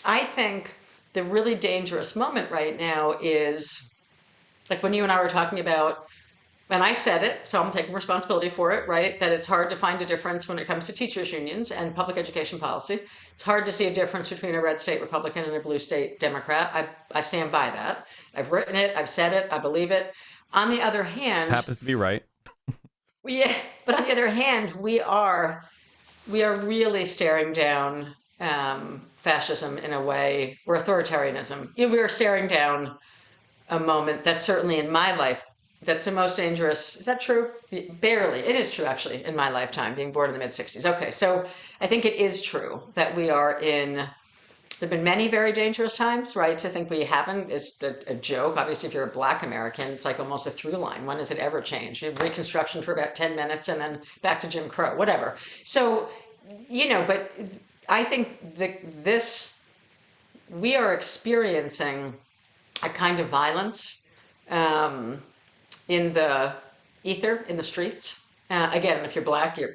I think the really dangerous moment right now is like when you and I were talking about, and I said it, so I'm taking responsibility for it, right? That it's hard to find a difference when it comes to teachers' unions and public education policy. It's hard to see a difference between a red state Republican and a blue state Democrat. I stand by that. I've written it, I've said it, I believe it. On the other hand, Happens to be right. yeah, but on the other hand, we are really staring down fascism in a way, or authoritarianism. We are staring down a moment that's certainly in my life that's the most dangerous. Is that true? Barely. It is true, actually, in my lifetime, being born in the mid 60s. Okay, so I think it is true that we are in. There have been many very dangerous times, right? To think we haven't is a joke. Obviously, if you're a Black American, it's like almost a through line. When does it ever change? You have Reconstruction for about 10 minutes and then back to Jim Crow, whatever. So, but I think this, we are experiencing a kind of violence um, in the ether, in the streets. Again, if you're Black, you're,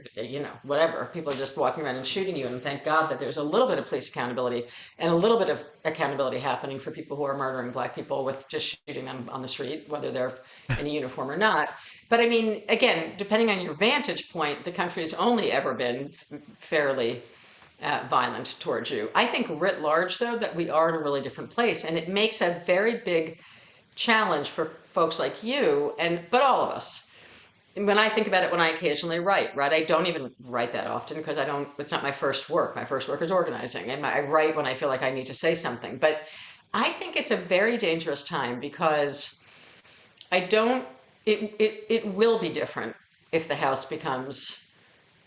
whatever. People are just walking around and shooting you. And thank God that there's a little bit of police accountability and a little bit of accountability happening for people who are murdering Black people with just shooting them on the street, whether they're in a uniform or not. But I mean, again, depending on your vantage point, the country has only ever been fairly violent towards you. I think writ large, though, that we are in a really different place. And it makes a very big challenge for folks like you, but all of us. And when I think about it, when I occasionally write, right, I don't even write that often because it's not my first work. My first work is organizing. And I write when I feel like I need to say something. But I think it's a very dangerous time because I don't, it will be different if the House becomes,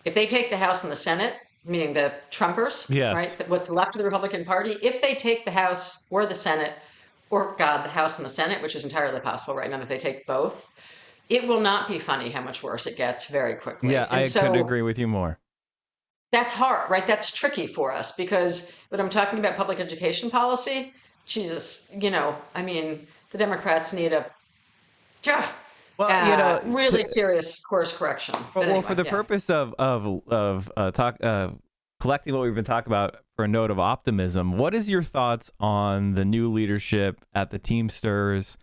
if they take the House and the Senate, meaning the Trumpers, right, Yes. what's left of the Republican Party, if they take the House or the Senate, or God, the House and the Senate, which is entirely possible right now if they take both, it will not be funny how much worse it gets very quickly. Yeah, And I couldn't so agree with you more. that's hard, right? That's tricky for us because when I'm talking about public education policy, Jesus, I mean, the Democrats need a Well, really serious course correction. But well, for anyway, the yeah. purpose of collecting what we've been talking about for a note of optimism, what is your thoughts on the new leadership at the Teamsters,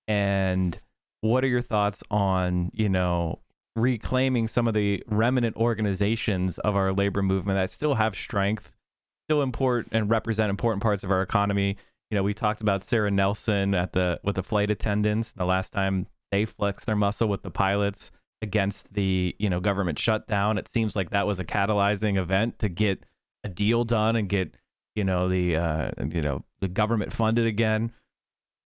and what are your thoughts on reclaiming some of the remnant organizations of our labor movement that still have strength, still import and represent important parts of our economy? We talked about Sarah Nelson with the flight attendants the last time they flexed their muscle with the pilots against the government shutdown. It seems like that was a catalyzing event to get a deal done and get the government funded again.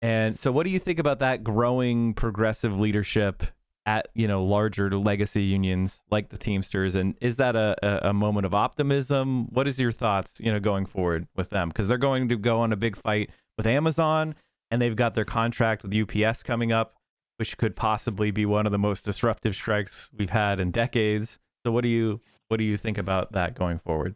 And so what do you think about that growing progressive leadership at larger legacy unions like the Teamsters? And is that a moment of optimism? What is your thoughts going forward with them, because they're going to go on a big fight with Amazon, and they've got their contract with UPS coming up, which could possibly be one of the most disruptive strikes we've had in decades. So what do you think about that going forward?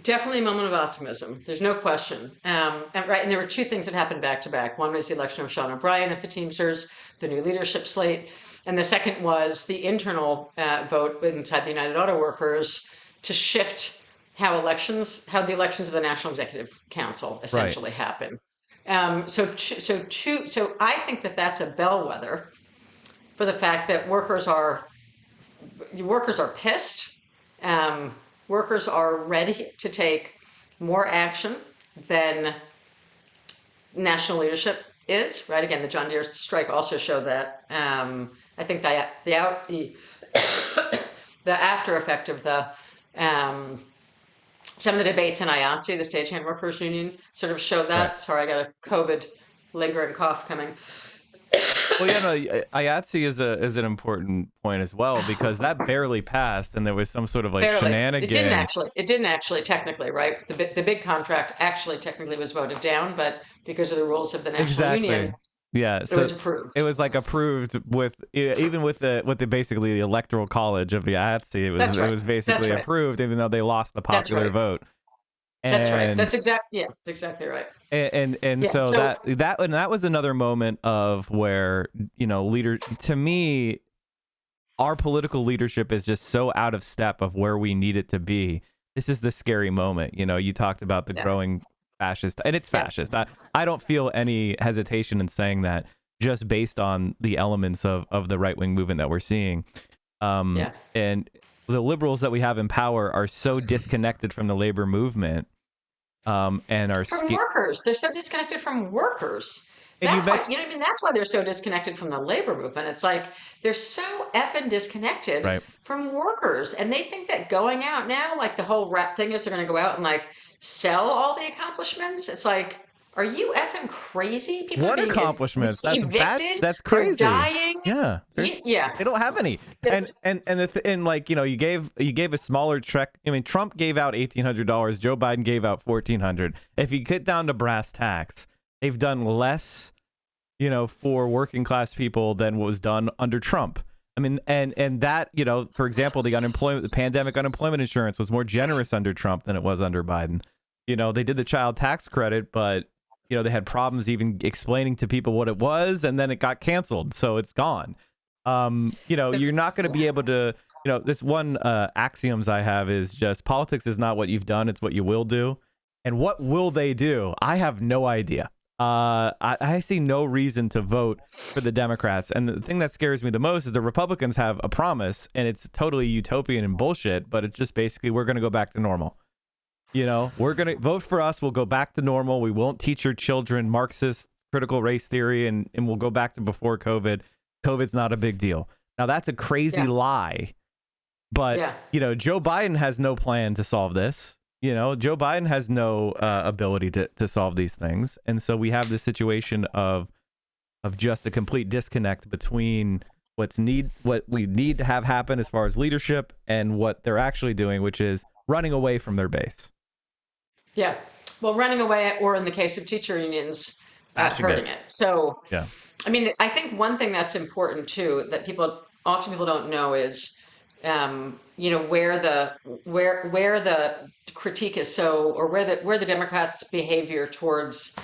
Definitely a moment of optimism. There's no question. And there were two things that happened back to back. One was the election of Sean O'Brien at the Teamsters, the new leadership slate, and the second was the internal vote inside the United Auto Workers to shift how the elections of the National Executive Council essentially happen. So I think that that's a bellwether for the fact that workers are pissed. Workers are ready to take more action than national leadership is. Right? Again, the John Deere strike also showed that. I think the after effect of some of the debates in IATSE, the Stagehand Workers Union, sort of showed that. Right. Sorry, I got a COVID lingering cough coming. Well, IATSE is an important point as well, because that barely passed, and there was some sort of shenanigans. It didn't actually technically, right? The big contract actually technically was voted down, but because of the rules of the National Union, yeah, it was approved. It was approved with the basically the electoral college of the IATSE. It was basically approved, even though they lost the popular vote. That's right. And That's exactly right. and Yeah. so So that was another moment of where, to me, our political leadership is just so out of step of where we need it to be. This is the scary moment. You talked about the growing fascist, and it's fascist. I don't feel any hesitation in saying that, just based on the elements of the right-wing movement that we're seeing. And the liberals that we have in power are so disconnected from the labor movement, and are from workers, they're so disconnected from workers. And That's why, that's why they're so disconnected from the labor movement. It's like they're so effing disconnected right. from workers. And they think that going out now, like the whole rap thing is they're going to go out and like sell all the accomplishments. It's like, are you effing crazy? People What are being accomplishments? evicted. That's crazy. They're dying. Yeah. Yeah. They don't have any. And like, you gave a smaller check. I mean, Trump gave out $1,800. Joe Biden gave out $1,400. If you get down to brass tacks, they've done less, for working class people than what was done under Trump. I mean, and that, for example, the pandemic unemployment insurance was more generous under Trump than it was under Biden. They did the child tax credit, but they had problems even explaining to people what it was, and then it got canceled, so it's gone. You're not going to be able to, this one axioms I have is just politics is not what you've done, it's what you will do. And what will they do? I have no idea. I see no reason to vote for the Democrats. And the thing that scares me the most is the Republicans have a promise, and it's totally utopian and bullshit, but it's just basically, we're going to go back to normal. We're going to vote for us. We'll go back to normal. We won't teach your children Marxist critical race theory, and we'll go back to before COVID. COVID's not a big deal. Now, that's a crazy lie. But, Joe Biden has no plan to solve this. Joe Biden has no ability to solve these things. And so we have this situation of just a complete disconnect between what we need to have happen as far as leadership and what they're actually doing, which is running away from their base. Yeah. Well, running away, or in the case of teacher unions, hurting it. So, I mean, I think one thing that's important too, that often people don't know is, where the critique is or where the Democrats' behavior towards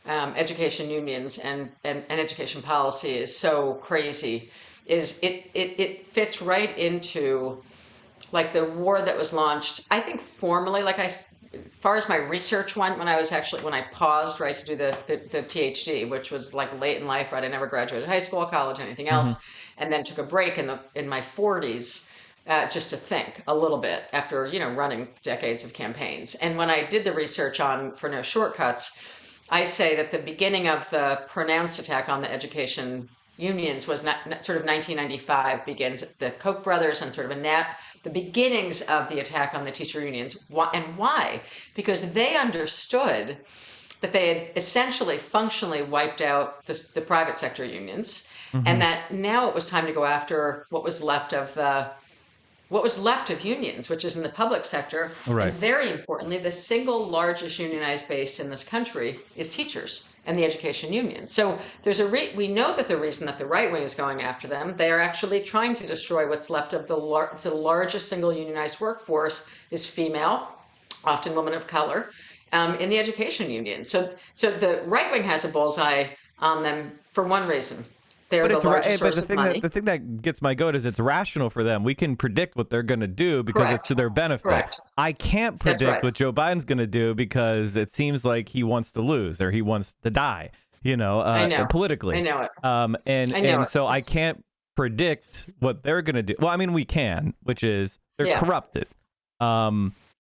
education unions and education policy is so crazy, is it fits right into like the war that was launched, I think formally, as far as my research went, when I paused, right, to do the PhD, which was like late in life, right? I never graduated high school, college, anything else, and then took a break in my 40s, just to think a little bit after, running decades of campaigns. And when I did the research for No Shortcuts, I say that the beginning of the pronounced attack on the education unions was sort of 1995 begins, the Koch brothers, and sort of the beginnings of the attack on the teacher unions. Why? Because they understood that they had essentially functionally wiped out the private sector unions, and that now it was time to go after what was left of unions, which is in the public sector. Right. And very importantly, the single largest unionized base in this country is teachers and the education union. So we know that the reason that the right wing is going after them, they are actually trying to destroy what's left of the largest single unionized workforce is female, often women of color, in the education union. So the right wing has a bullseye on them for one reason. They're the largest source of money. The thing that gets my goat is it's rational for them. We can predict what they're going to do because it's to their benefit. Correct. I can't predict what Joe Biden's going to do because it seems like he wants to lose or he wants to die, politically. I know it. And so I can't predict what they're going to do. Well, I mean, we can, which is they're corrupted.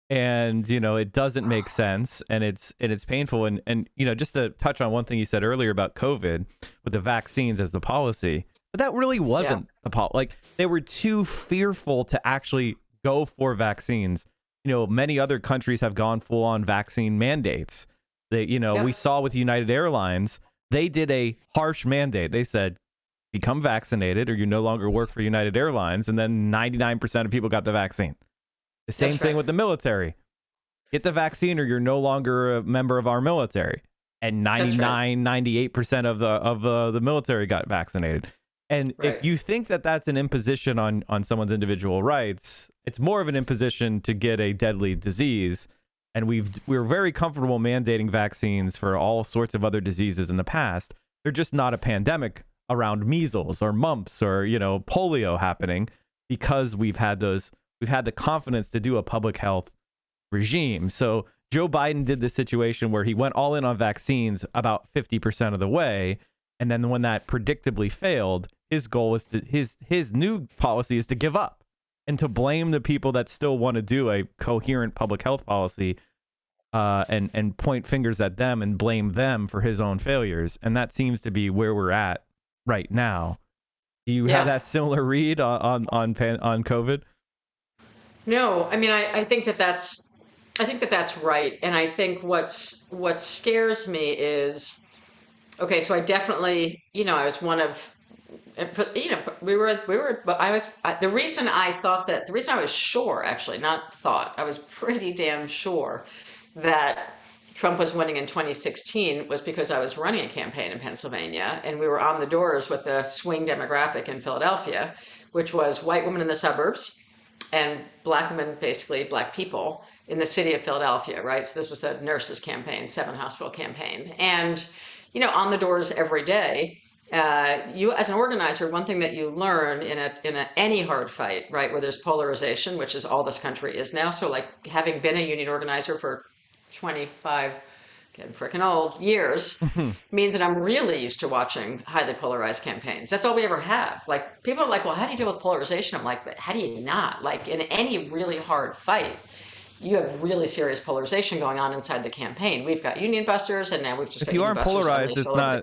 And it doesn't make sense, and it's painful. And just to touch on one thing you said earlier about COVID with the vaccines as the policy, but that really wasn't the policy. Like, they were too fearful to actually go for vaccines. Many other countries have gone full on vaccine mandates. We saw with United Airlines, they did a harsh mandate. They said, become vaccinated or you no longer work for United Airlines, and then 99% of people got the vaccine. The same thing with the military. Get the vaccine or you're no longer a member of our military. And 98% of the military got vaccinated. And if you think that that's an imposition on someone's individual rights, it's more of an imposition to get a deadly disease and we're very comfortable mandating vaccines for all sorts of other diseases in the past. They're just not a pandemic around measles or mumps or, polio happening, because we've had the confidence to do a public health regime. So Joe Biden did this situation where he went all in on vaccines about 50% of the way. And then when that predictably failed, his goal is to his new policy is to give up and to blame the people that still want to do a coherent public health policy, and point fingers at them and blame them for his own failures. And that seems to be where we're at right now. Do you have that similar read on COVID? No, I mean, I think that's right. And I think what scares me is, okay, so I definitely, I was one of, the reason I was sure, actually, not thought, I was pretty damn sure that Trump was winning in 2016 was because I was running a campaign in Pennsylvania, and we were on the doors with the swing demographic in Philadelphia, which was white women in the suburbs and black women, basically black people in the city of Philadelphia, right? So this was a nurses campaign, 7 hospital campaign. And, on the doors every day, you as an organizer, one thing that you learn in any hard fight, right, where there's polarization, which is all this country is now. So like having been a union organizer for 25, getting freaking old, years, means that I'm really used to watching highly polarized campaigns. That's all we ever have. Like, people are like, well, how do you deal with polarization? I'm like, but how do you not? Like, in any really hard fight, you have really serious polarization going on inside the campaign. We've got union busters, and now we've just got union busters. If you aren't polarized,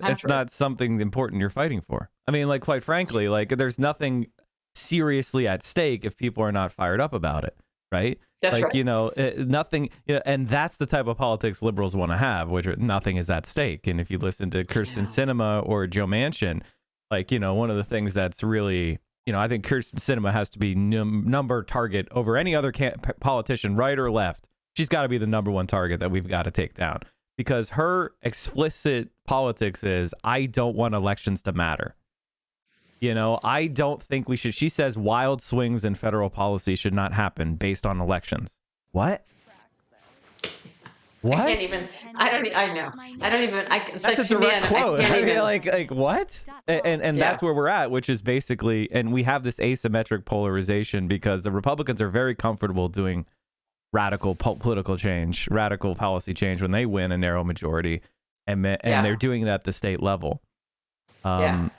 it's not something important you're fighting for. I mean, like, quite frankly, like, there's nothing seriously at stake if people are not fired up about it, right? That's right. Nothing, and that's the type of politics liberals want to have, which nothing is at stake. And if you listen to Kirsten Sinema or Joe Manchin, like, one of the things that's really, I think Kirsten Sinema has to be number target over any other politician, right or left. She's got to be the number one target that we've got to take down, because her explicit politics is, I don't want elections to matter. I don't think we should. She says wild swings in federal policy should not happen based on elections. What? What? That's a direct quote. Like what? And that's where we're at, which is basically, and we have this asymmetric polarization because the Republicans are very comfortable doing radical political change, radical policy change when they win a narrow majority, and they're doing it at the state level. And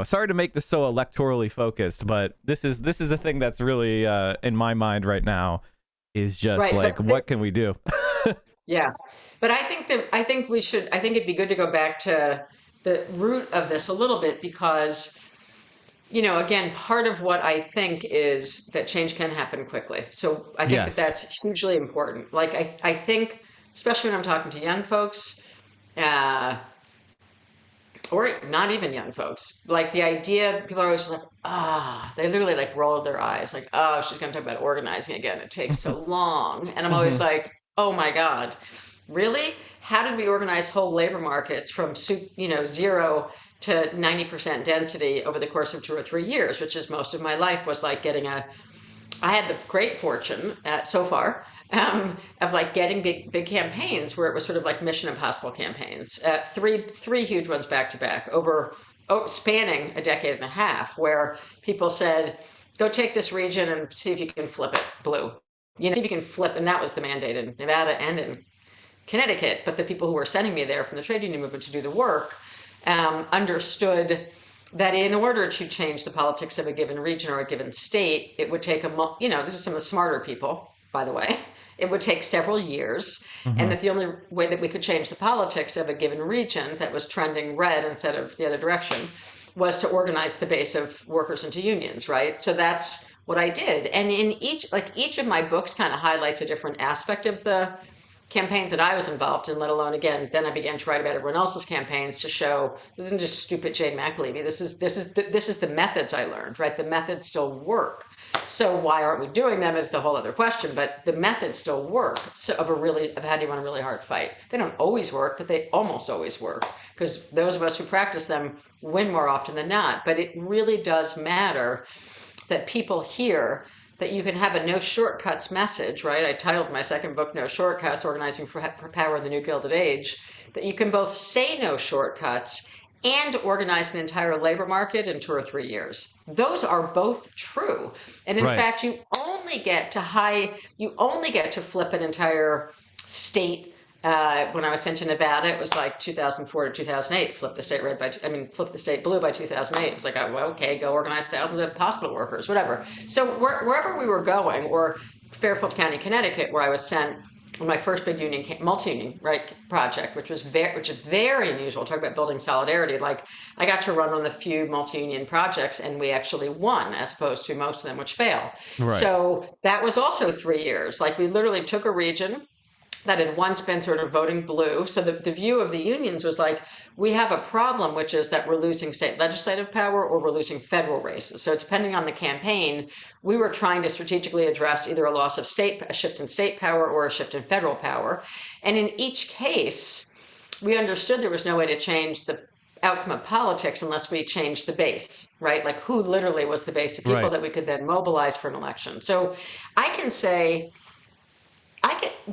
sorry to make this so electorally focused, but this is a thing that's really in my mind right now, is just what can we do? Yeah, but I think it'd be good to go back to the root of this a little bit, because, again, part of what I think is that change can happen quickly. So I think that's hugely important. Like, I think, especially when I'm talking to young folks, or not even young folks, like, the idea, people are always like, they literally like roll their eyes, like, oh, she's going to talk about organizing again. It takes so long. And I'm always like, oh my God, really? How did we organize whole labor markets from 0 to 90% density over the course of 2 or 3 years, which is most of my life, was like I had the great fortune so far of like getting big campaigns where it was sort of like Mission Impossible campaigns, three huge ones back to back over spanning a decade and a half, where people said, go take this region and see if you can flip it blue. See if you can flip, and that was the mandate in Nevada and in Connecticut. But the people who were sending me there from the trade union movement to do the work understood that in order to change the politics of a given region or a given state, it would take this is some of the smarter people, by the way, it would take several years, and that the only way that we could change the politics of a given region that was trending red instead of the other direction was to organize the base of workers into unions, right? So that's what I did. And in each of my books kind of highlights a different aspect of the campaigns that I was involved in, let alone, again, then I began to write about everyone else's campaigns to show this isn't just stupid Jane McAlevey. This is the methods I learned, right? The methods still work. So why aren't we doing them is the whole other question, but the methods still work. So of how do you run a really hard fight? They don't always work, but they almost always work, because those of us who practice them win more often than not. But it really does matter that people hear that you can have a no shortcuts message, right? I titled my second book, No Shortcuts, Organizing for Power in the New Gilded Age, that you can both say no shortcuts and organize an entire labor market in 2 or 3 years. Those are both true. And in Right. fact, you only get to flip an entire state. When I was sent to Nevada, it was like 2004 to 2008. Flip the state flip the state blue by 2008. It was like, oh, well, okay, go organize thousands of hospital workers, whatever. So wherever we were going, or Fairfield County, Connecticut, where I was sent on my first big multi-union, right, project, which is very unusual. Talk about building solidarity. Like, I got to run on the few multi-union projects, and we actually won, as opposed to most of them which fail. Right. So that was also 3 years. Like, we literally took a region that had once been sort of voting blue. So the view of the unions was like, we have a problem, which is that we're losing state legislative power or we're losing federal races. So depending on the campaign, we were trying to strategically address either a shift in state power or a shift in federal power. And in each case, we understood there was no way to change the outcome of politics unless we changed the base, right? Like, who literally was the base of people Right. that we could then mobilize for an election. So I can say,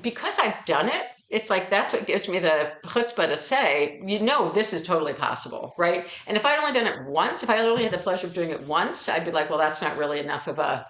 because I've done it, it's like, that's what gives me the chutzpah to say, this is totally possible, right? And if I'd only done it once, if I only had the pleasure of doing it once, I'd be like, well, that's not really enough of a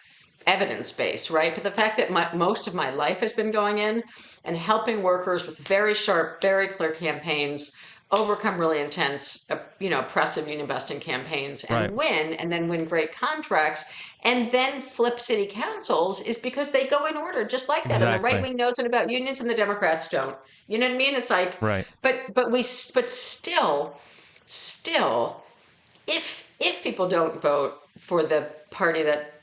evidence base, right? But the fact that most of my life has been going in and helping workers with very sharp, very clear campaigns overcome really intense, oppressive union busting campaigns and win, and then win great contracts, and then flip city councils, is because they go in order just like that. Exactly. And the right wing knows it about unions, and the Democrats don't. You know what I mean? It's like, Right. But still, if people don't vote for the party that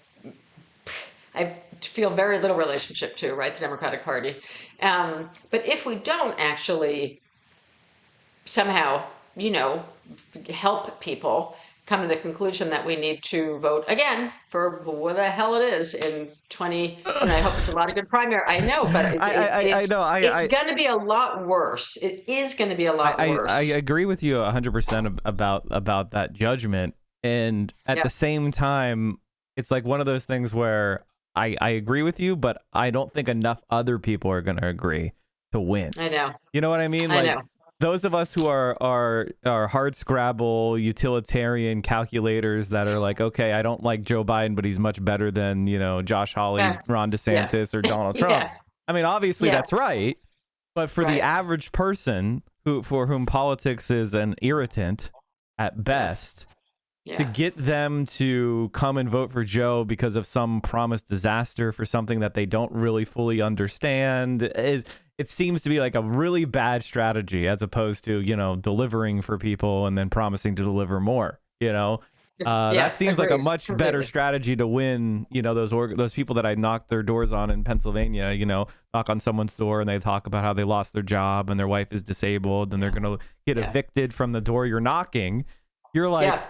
I feel very little relationship to, right, the Democratic Party, but if we don't actually somehow, help people come to the conclusion that we need to vote again for what the hell it is in 20. I hope it's a lot of good primary. I know, but it's going to be a lot worse. It is going to be a lot worse. I agree with you 100% about that judgment, and at the same time, it's like one of those things where I agree with you, but I don't think enough other people are going to agree to win. I know. You know what I mean? I know. Those of us who are hard scrabble utilitarian calculators that are like, okay, I don't like Joe Biden, but he's much better than, Josh Hawley, Ron DeSantis, or Donald Trump. I mean, obviously that's right. But for the average person for whom politics is an irritant at best, to get them to come and vote for Joe because of some promised disaster for something that they don't really fully understand, it seems to be like a really bad strategy, as opposed to, delivering for people and then promising to deliver more, that seems like a much better strategy to win, those people that I knocked their doors on in Pennsylvania, knock on someone's door and they talk about how they lost their job and their wife is disabled and they're going to get evicted from the door you're knocking. You're like,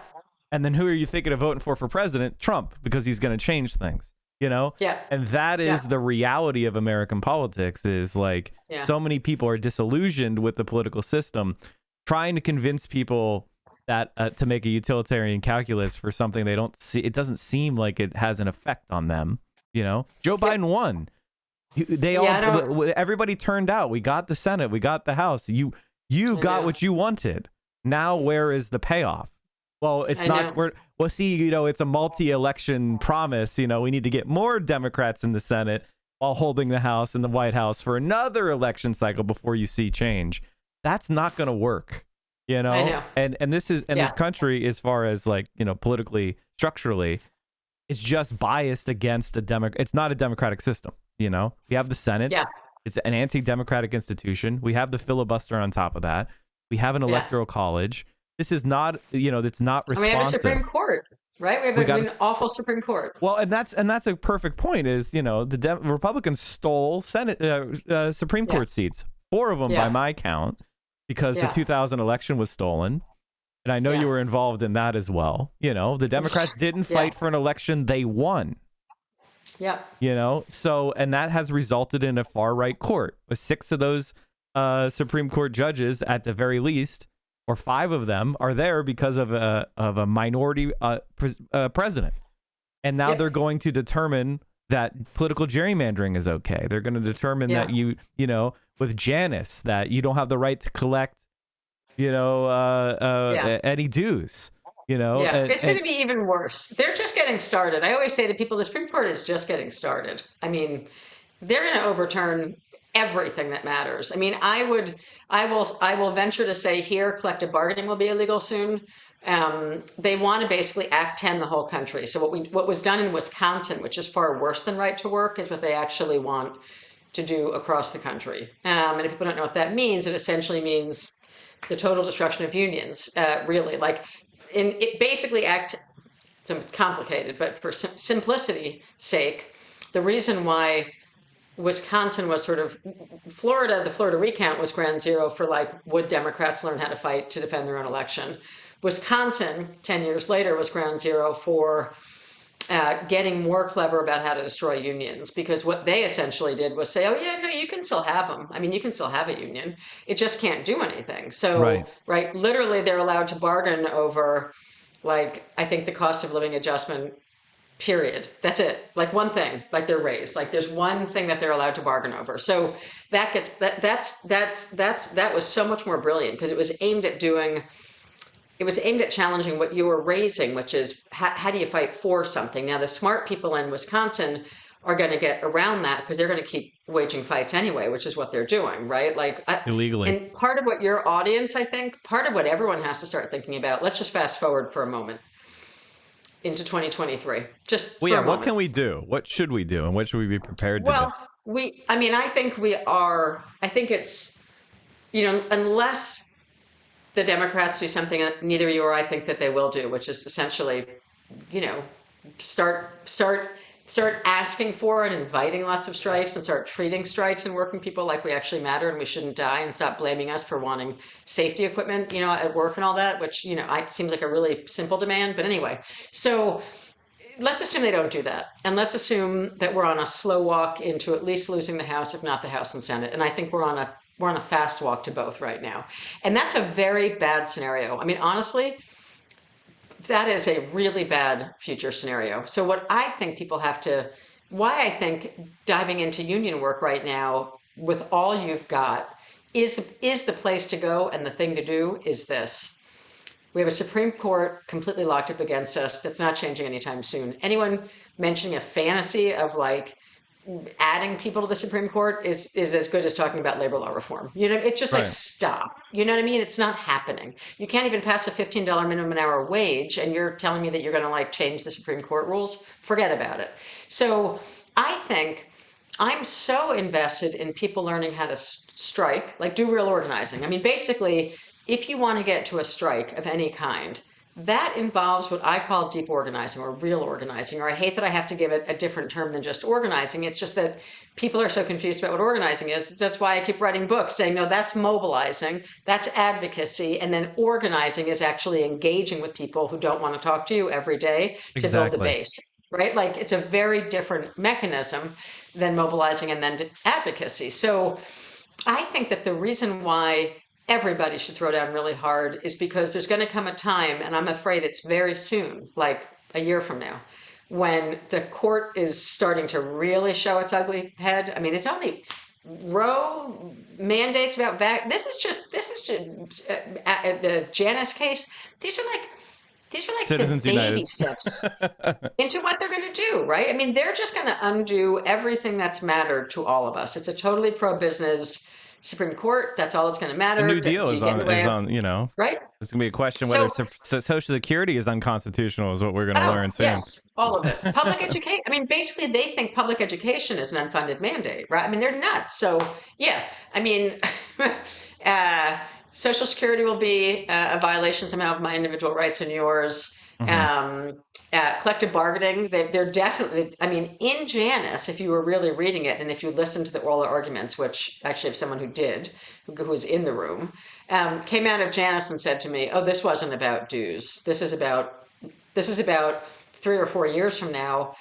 and then who are you thinking of voting for president? Trump, because he's going to change things, And that is the reality of American politics, is like so many people are disillusioned with the political system, trying to convince people that to make a utilitarian calculus for something they don't see. It doesn't seem like it has an effect on them. Joe Biden won. Everybody turned out. We got the Senate. We got the House. You got what you wanted. Now, where is the payoff? Well, it's not. It's a multi-election promise. We need to get more Democrats in the Senate while holding the House and the White House for another election cycle before you see change. That's not going to work. I know. And this country, as far as politically, structurally, it's just biased against it's not a democratic system. We have the Senate. Yeah. It's an anti-democratic institution. We have the filibuster on top of that. We have an electoral college. This is not, it's not responsive. We have a Supreme Court, right? We have an awful Supreme Court. Well, and that's a perfect point. Is the Republicans stole Supreme Court seats, 4 of them by my count, because the 2000 election was stolen, and I know you were involved in that as well. The Democrats didn't fight for an election; they won. Yeah. So, and that has resulted in a far right court with 6 of those Supreme Court judges, at the very least, or 5 of them, are there because of a minority president. And now they're going to determine that political gerrymandering is okay. They're going to determine that you know, with Janus, that you don't have the right to collect, you know, any dues. You know, It's going to be even worse. They're just getting started. I always say to people, the Supreme Court is just getting started. I mean, they're going to overturn everything that matters. I mean, I will venture to say here, collective bargaining will be illegal soon. They want to basically Act 10 the whole country. So what was done in Wisconsin, which is far worse than right to work, is what they actually want to do across the country. And if people don't know what that means, it essentially means the total destruction of unions. Really, like it basically it's complicated, but for simplicity's sake, the reason why Wisconsin was sort of the Florida recount was ground zero for like, would Democrats learn how to fight to defend their own election? Wisconsin, 10 years later, was ground zero for getting more clever about how to destroy unions, because what they essentially did was say, oh yeah, no, you can still have them. I mean, you can still have a union. It just can't do anything. So, right, literally they're allowed to bargain over, like, I think the cost of living adjustment, period. That's it. Like one thing, like their raise. Like there's one thing that they're allowed to bargain over. So that was so much more brilliant, because it was aimed at challenging what you were raising, which is how do you fight for something? Now, the smart people in Wisconsin are going to get around that because they're going to keep waging fights anyway, which is what they're doing, right? Like illegally. And part of what your audience, I think, part of what everyone has to start thinking about, let's just fast forward for a moment into 2023. Just for a moment. What can we do? What should we do? And what should we be prepared to do? I think it's, unless the Democrats do something that neither you or I think that they will do, which is essentially, start asking for and inviting lots of strikes, and start treating strikes and working people like we actually matter and we shouldn't die, and stop blaming us for wanting safety equipment, at work and all that, which, it seems like a really simple demand. But anyway, so let's assume they don't do that. And let's assume that we're on a slow walk into at least losing the House, if not the House and Senate. And I think we're on a fast walk to both right now. And that's a very bad scenario. I mean, honestly, that is a really bad future scenario. So what I think why I think diving into union work right now with all you've got is the place to go, and the thing to do is this. We have a Supreme Court completely locked up against us that's not changing anytime soon. Anyone mentioning a fantasy of like adding people to the Supreme Court is as good as talking about labor law reform. It's just like, stop. You know what I mean? It's not happening. You can't even pass a $15 minimum an hour wage, and you're telling me that you're going to like change the Supreme Court rules? Forget about it. So I think I'm so invested in people learning how to strike, like do real organizing. I mean, basically, if you want to get to a strike of any kind, that involves what I call deep organizing or real organizing, or I hate that I have to give it a different term than just organizing. It's just that people are so confused about what organizing is. That's why I keep writing books saying, no, that's mobilizing, that's advocacy, and then organizing is actually engaging with people who don't want to talk to you every day to build the base, right? Like it's a very different mechanism than mobilizing and then advocacy. So I think that the reason why everybody should throw down really hard is because there's going to come a time, and I'm afraid it's very soon, like a year from now, when the court is starting to really show its ugly head. I mean, it's only Roe mandates about this is just the Janus case. These are like Citizens the baby United steps into what they're going to do, right? I mean, they're just going to undo everything that's mattered to all of us. It's a totally pro-business Supreme Court. That's all that's going to matter. The New Deal is on, right? It's going to be a question whether Social Security is unconstitutional is what we're going to learn soon. Yes, all of it. Public education. I mean, basically, they think public education is an unfunded mandate, right? I mean, they're nuts. So, yeah, I mean, Social Security will be a violation somehow of my individual rights and yours. Mm-hmm. Collective bargaining, they're definitely, I mean, in Janus, if you were really reading it, and if you listened to all the arguments, which actually have someone who was in the room, came out of Janus and said to me, oh, this wasn't about dues. This is about 3 or 4 years from now.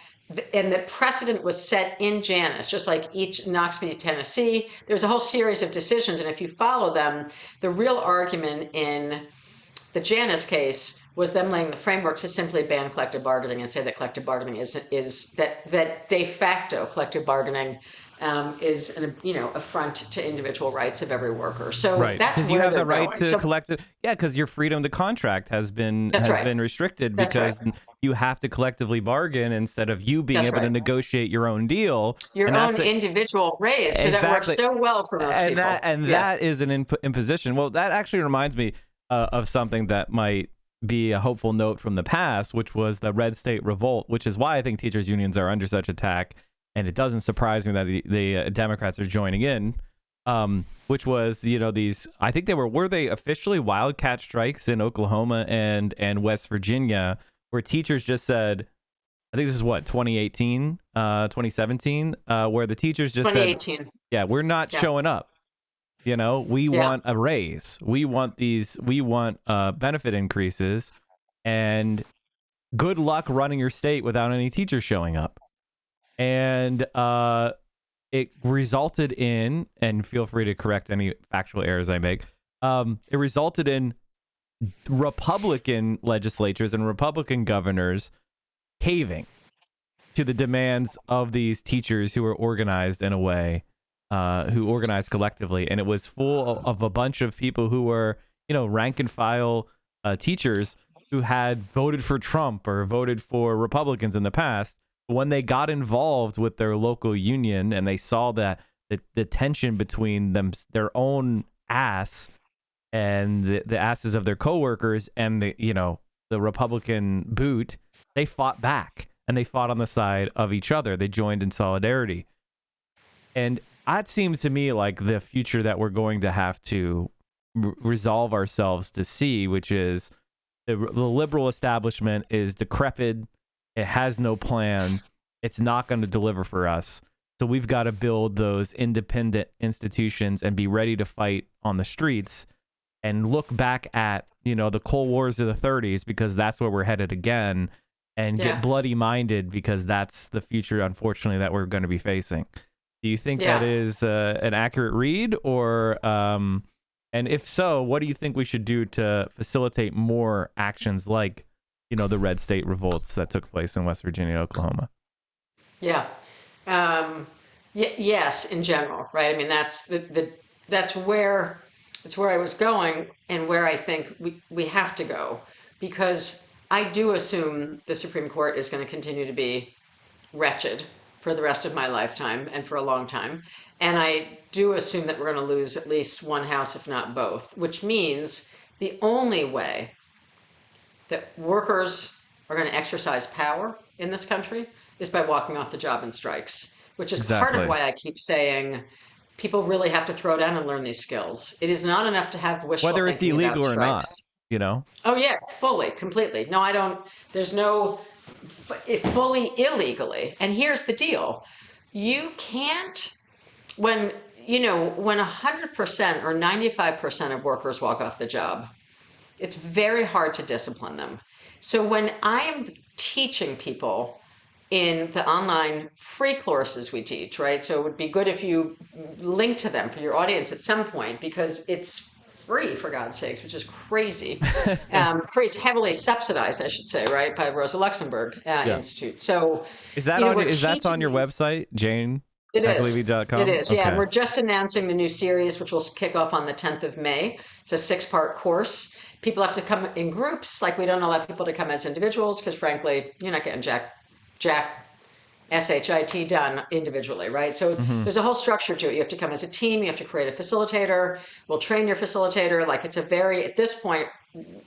And the precedent was set in Janus, just like each Knox v. Tennessee. There's a whole series of decisions, and if you follow them, the real argument in the Janus case was them laying the framework to simply ban collective bargaining and say that collective bargaining is that de facto collective bargaining is an affront to individual rights of every worker. So Right, that's because you where have they're the right going. to So collective. Yeah, because your freedom to contract has been that's right. restricted That's right. because you have to collectively bargain instead of you being That's able to right. negotiate your own deal. Your And own that's it. individual raise, because that works Exactly. so well for most And people. Yeah. that is an imposition. Well, that actually reminds me of something that might be a hopeful note from the past, which was the Red State Revolt, which is why I think teachers unions are under such attack. And it doesn't surprise me that the Democrats are joining in. Which was, these, I think were they officially wildcat strikes in Oklahoma and West Virginia, where teachers just said, I think this is 2018, 2017, where the teachers just said, 2018. yeah, we're not Yeah. showing up. We Yeah. want a raise. We want benefit increases, and good luck running your state without any teachers showing up. And it resulted in, and feel free to correct any factual errors I make, it resulted in Republican legislatures and Republican governors caving to the demands of these teachers who were organized in a way, who organized collectively. And it was full of a bunch of people who were, rank and file teachers who had voted for Trump or voted for Republicans in the past. When they got involved with their local union and they saw that the tension between their own ass and the asses of their coworkers and the Republican boot, they fought back and they fought on the side of each other. They joined in solidarity. And that seems to me like the future that we're going to have to resolve ourselves to see, which is the liberal establishment is decrepit. It has no plan. It's not going to deliver for us. So we've got to build those independent institutions and be ready to fight on the streets and look back at, the Cold Wars of the 30s, because that's where we're headed again, and get bloody minded, because that's the future, unfortunately, that we're going to be facing. Do you think that is an accurate read, or and if so, what do you think we should do to facilitate more actions like, the Red State Revolts that took place in West Virginia and Oklahoma? Yeah. Yes, in general, right? I mean, that's where I was going, and where I think we have to go, because I do assume the Supreme Court is going to continue to be wretched for the rest of my lifetime and for a long time. And I do assume that we're going to lose at least one house, if not both, which means the only way that workers are going to exercise power in this country is by walking off the job in strikes, which is part of why I keep saying people really have to throw down and learn these skills. It is not enough to have wishful Whether it's thinking about illegal or not, strikes. Oh yeah, fully, completely. No, I don't. There's no fully illegally. And here's the deal: you can't when 100% or 95% of workers walk off the job. It's very hard to discipline them. So when I am teaching people in the online free courses we teach, right? So it would be good if you link to them for your audience at some point, because it's free, for God's sakes, which is crazy. Free, it's heavily subsidized, I should say, right, by Rosa Luxemburg Institute. So is that on your website, Jane? It is. McAlevey.com? It is, okay. Yeah. And we're just announcing the new series, which will kick off on the 10th of May. It's a 6-part course. People have to come in groups. Like, we don't allow people to come as individuals because, frankly, you're not getting jack SHIT done individually, right? So there's a whole structure to it. You have to come as a team. You have to create a facilitator. We'll train your facilitator. Like, it's at this point,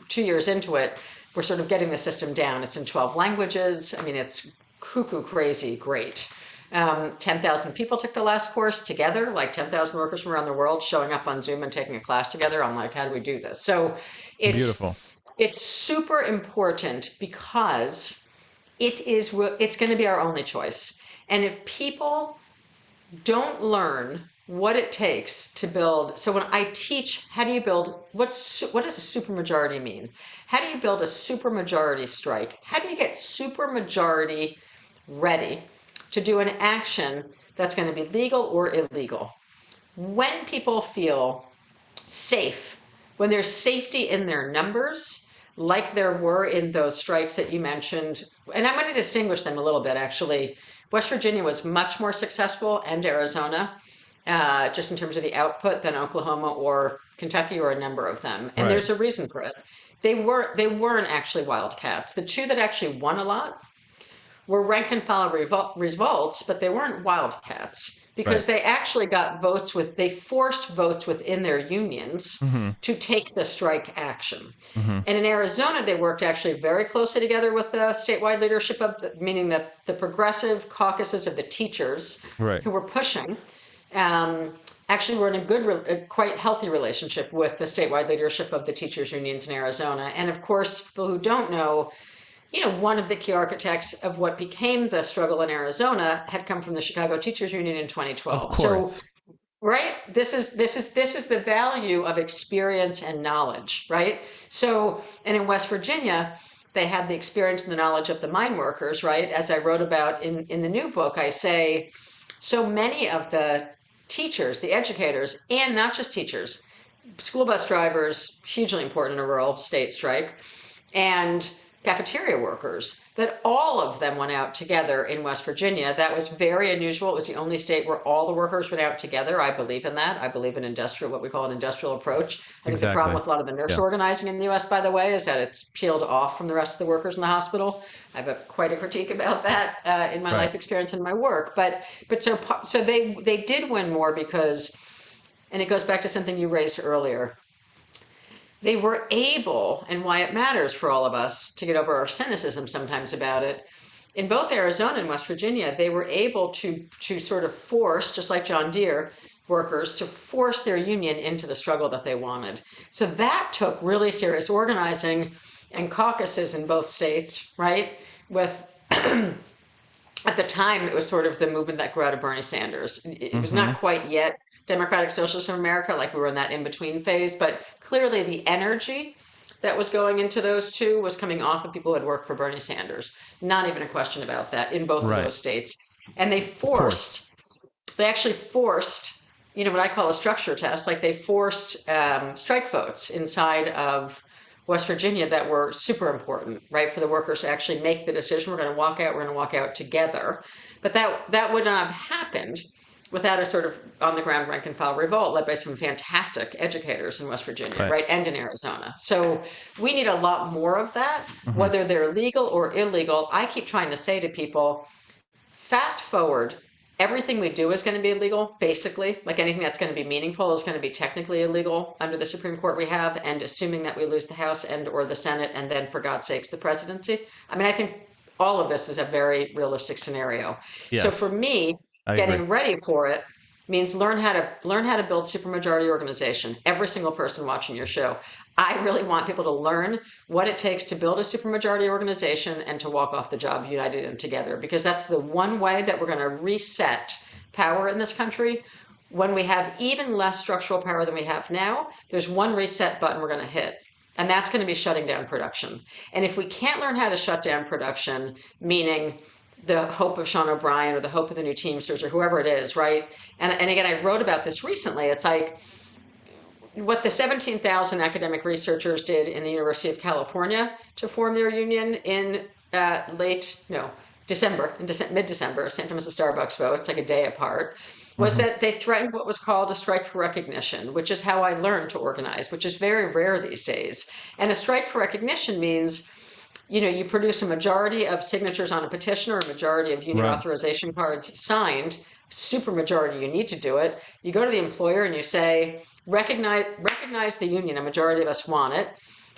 2 years into it, we're sort of getting the system down. It's in 12 languages. I mean, it's cuckoo crazy great. 10,000 people took the last course together, like 10,000 workers from around the world showing up on Zoom and taking a class together. I'm like, how do we do this? So it's beautiful. It's super important, because it's going to be our only choice. And if people don't learn what it takes to build, so when I teach, how do you build, what does a supermajority mean? How do you build a supermajority strike? How do you get supermajority ready to do an action that's going to be legal or illegal? When people feel safe, when there's safety in their numbers, like there were in those strikes that you mentioned. And I'm going to distinguish them a little bit, actually. West Virginia was much more successful, and Arizona, just in terms of the output, than Oklahoma or Kentucky or a number of them. And Right. there's a reason for it. They weren't actually wildcats. The two that actually won a lot were rank and file revolts, but they weren't wildcats because Right. they actually got votes they forced votes within their unions to take the strike action. And in Arizona, they worked actually very closely together with the statewide leadership meaning the progressive caucuses of the teachers Right. who were pushing. Actually, we're in a quite healthy relationship with the statewide leadership of the teachers unions in Arizona. And of course, people who don't know, one of the key architects of what became the struggle in Arizona had come from the Chicago Teachers Union in 2012. Of course. So, right, this is the value of experience and knowledge, right? So, and in West Virginia, they had the experience and the knowledge of the mine workers, right? As I wrote about in the new book, I say so many of the teachers, the educators, and not just teachers, school bus drivers, hugely important in a rural state strike, and cafeteria workers, that all of them went out together in West Virginia. That was very unusual. It was the only state where all the workers went out together. I believe in that. I believe in what we call an industrial approach. I think the problem with a lot of the nurse organizing in the U.S., by the way, is that it's peeled off from the rest of the workers in the hospital. I have quite a critique about that in my life experience and my work. But so they did win more because, and it goes back to something you raised earlier, they were able, and why it matters for all of us to get over our cynicism sometimes about it, in both Arizona and West Virginia, they were able to sort of force, just like John Deere, workers to force their union into the struggle that they wanted. So that took really serious organizing and caucuses in both states, right? With at the time, it was sort of the movement that grew out of Bernie Sanders. It was not quite yet Democratic Socialists of America, like we were in that in-between phase, but clearly the energy that was going into those two was coming off of people who had worked for Bernie Sanders. Not even a question about that in both of those states. And they actually forced, what I call a structure test, like they forced strike votes inside of West Virginia that were super important, right, for the workers to actually make the decision. We're going to walk out together. But that would not have happened without a sort of on-the-ground rank and file revolt led by some fantastic educators in West Virginia, right, and in Arizona. So we need a lot more of that, whether they're legal or illegal. I keep trying to say to people, fast forward, everything we do is going to be illegal, basically. Like anything that's going to be meaningful is going to be technically illegal under the Supreme Court we have, and assuming that we lose the House and or the Senate, and then, for God's sakes, the presidency. I mean, I think all of this is a very realistic scenario. Yes. So for me, getting ready for it means learn how to build supermajority organization. Every single person watching your show. I really want people to learn what it takes to build a supermajority organization and to walk off the job united and together, because that's the one way that we're going to reset power in this country. When we have even less structural power than we have now, there's one reset button we're going to hit, and that's going to be shutting down production. And if we can't learn how to shut down production, meaning the hope of Sean O'Brien or the hope of the new Teamsters or whoever it is, right? And again, I wrote about this recently. It's like what the 17,000 academic researchers did in the University of California to form their union in December, mid-December, same time as the Starbucks vote, it's like a day apart, was that they threatened what was called a strike for recognition, which is how I learned to organize, which is very rare these days. And a strike for recognition means, you produce a majority of signatures on a petition or a majority of union authorization cards signed, supermajority, you need to do it. You go to the employer and you say, recognize the union, a majority of us want it.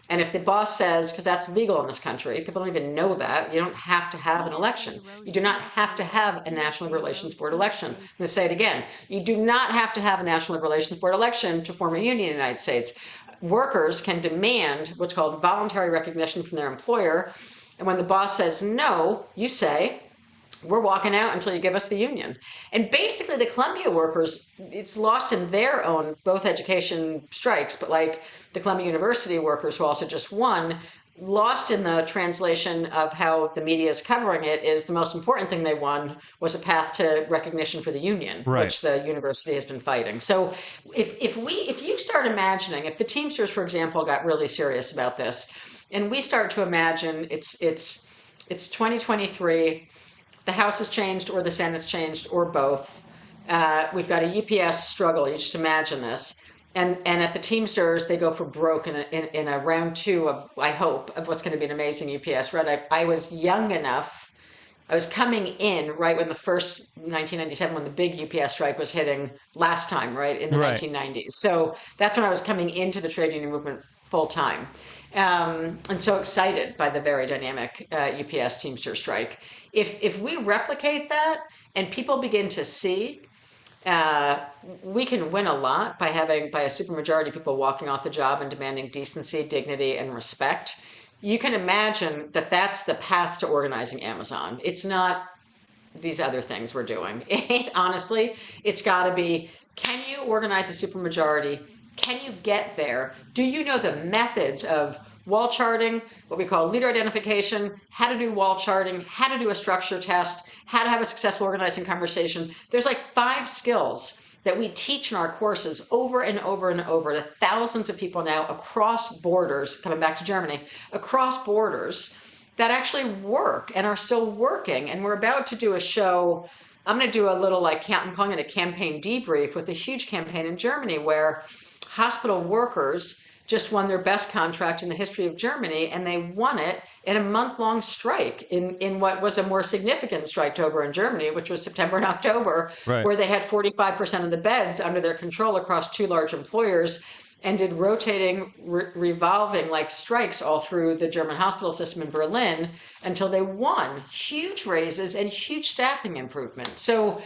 And if the boss says, because that's legal in this country, people don't even know that, you don't have to have an election. You do not have to have a National Labor Relations Board election. I'm going to say it again. You do not have to have a National Labor Relations Board election to form a union in the United States. Workers can demand what's called voluntary recognition from their employer. And when the boss says no, you say, we're walking out until you give us the union. And basically the Columbia workers, it's lost in their own, both education strikes, but like the Columbia University workers who also just won, lost in the translation of how the media is covering it, is the most important thing they won was a path to recognition for the union, which the university has been fighting. So if you start imagining, if the Teamsters, for example, got really serious about this, And we start to imagine it's 2023. The House has changed, or the Senate's changed, or both. We've got a UPS struggle. You just imagine this. And at the Teamsters, they go for broke in a round two of, I hope, of what's going to be an amazing UPS run. I was young enough. I was coming in right when the first 1997, when the big UPS strike was hitting last time, right, in the Right. 1990s. So that's when I was coming into the trade union movement full time. And so excited by the very dynamic UPS Teamster strike. If we replicate that and people begin to see, uh, we can win a lot by by a supermajority of people walking off the job and demanding decency, dignity, and respect. You can imagine that that's the path to organizing Amazon. It's not these other things we're doing. Honestly, it's got to be, can you organize a supermajority? Can you get there? Do you know the methods of wall charting, what we call leader identification, how to do wall charting, how to do a structure test, how to have a successful organizing conversation? There's like 5 skills that we teach in our courses over and over and over to thousands of people now across borders, coming back to Germany, across borders, that actually work and are still working. And we're about to do a show. I'm going to do a little, like, I'm calling it a campaign debrief with a huge campaign in Germany where hospital workers just won their best contract in the history of Germany, and they won it in a month-long strike in what was a more significant strikeover in Germany, which was September and October, Right. where they had 45% of the beds under their control across 2 large employers, and did rotating, revolving like strikes all through the German hospital system in Berlin until they won huge raises and huge staffing improvement. So,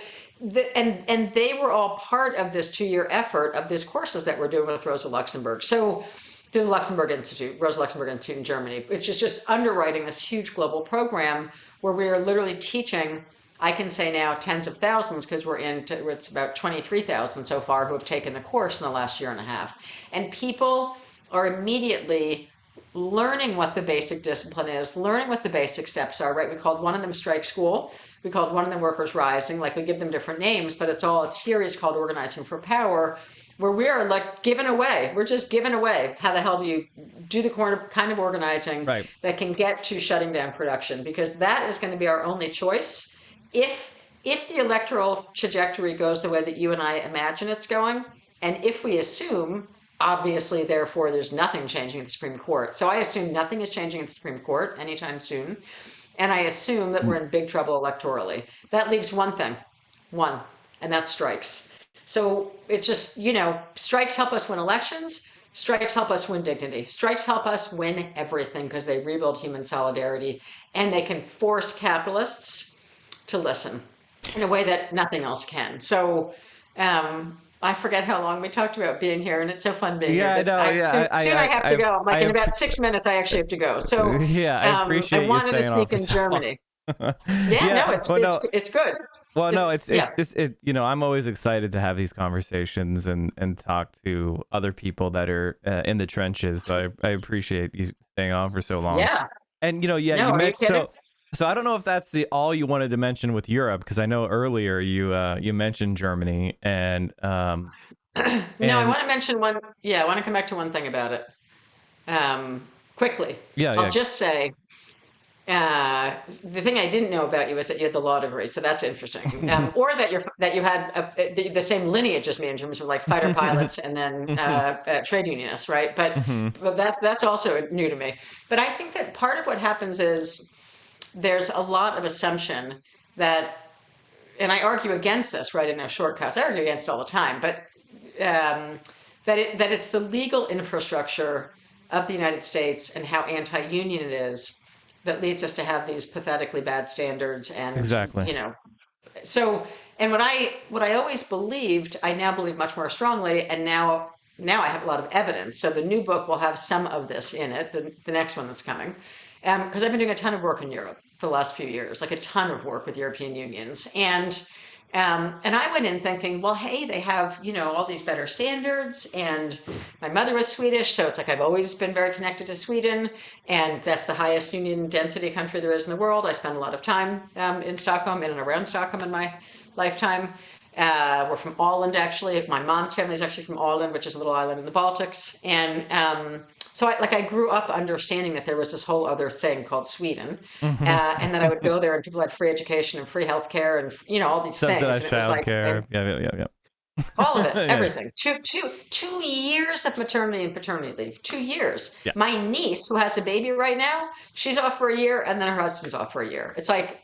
and they were all part of this 2-year effort of these courses that we're doing with Rosa Luxemburg. So, through the Luxembourg Institute, Rosa Luxemburg Institute in Germany, which is just underwriting this huge global program where we are literally teaching, I can say now, tens of thousands, because it's about 23,000 so far who have taken the course in the last year and a half. And people are immediately learning what the basic discipline is, learning what the basic steps are, right? We called one of them Strike School. We called one of them Workers Rising. Like, we give them different names, but it's all a series called Organizing for Power, where we are like giving away. We're just giving away. How the hell do you do the kind of organizing that can get to shutting down production? Because that is going to be our only choice. If the electoral trajectory goes the way that you and I imagine it's going, and if we assume, obviously, therefore, there's nothing changing at the Supreme Court. So I assume nothing is changing at the Supreme Court anytime soon. And I assume that we're in big trouble electorally. That leaves one thing, and that's strikes. So it's just, strikes help us win elections. Strikes help us win dignity. Strikes help us win everything because they rebuild human solidarity, and they can force capitalists to listen in a way that nothing else can. So I forget how long we talked about being here, and it's so fun being here. I know. Soon I have to go. I'm like, in about 6 minutes, I actually have to go. So I appreciate I wanted to you sneak in Germany. It's good. Well, no, it's just I'm always excited to have these conversations and talk to other people that are in the trenches. So I appreciate you staying on for so long. Yeah. And you mentioned so I don't know if that's all you wanted to mention with Europe, because I know earlier you mentioned Germany and no, I want to mention one. Yeah, I want to come back to one thing about it quickly. I'll just say. The thing I didn't know about you is that you had the law degree, so that's interesting. Or that you had the same lineage as me in terms of like fighter pilots and then trade unionists, right? But that's also new to me. But I think that part of what happens is there's a lot of assumption that, and I argue against this, right? In no shortcuts, I argue against it all the time, but that it's the legal infrastructure of the United States and how anti-union it is that leads us to have these pathetically bad standards. And exactly, so, and what I always believed, I now believe much more strongly, and now I have a lot of evidence. So the new book will have some of this in it, the next one that's coming, because I've been doing a ton of work in Europe for the last few years, like a ton of work with European unions. And I went in thinking, well, hey, they have, all these better standards. And my mother was Swedish, so it's like I've always been very connected to Sweden. And that's the highest union density country there is in the world. I spent a lot of time in Stockholm, in and around Stockholm in my lifetime. We're from Åland, actually. My mom's family is actually from Åland, which is a little island in the Baltics. And so I grew up understanding that there was this whole other thing called Sweden, Hmm. and that I would go there and people had free education and free healthcare and all these things, Subsidized and it was like, childcare. and Yeah. all of it, Yeah. Yeah. everything. 2 years of maternity and paternity leave. 2 years. Yeah. My niece, who has a baby right now, she's off for a year, and then her husband's off for a year. It's like,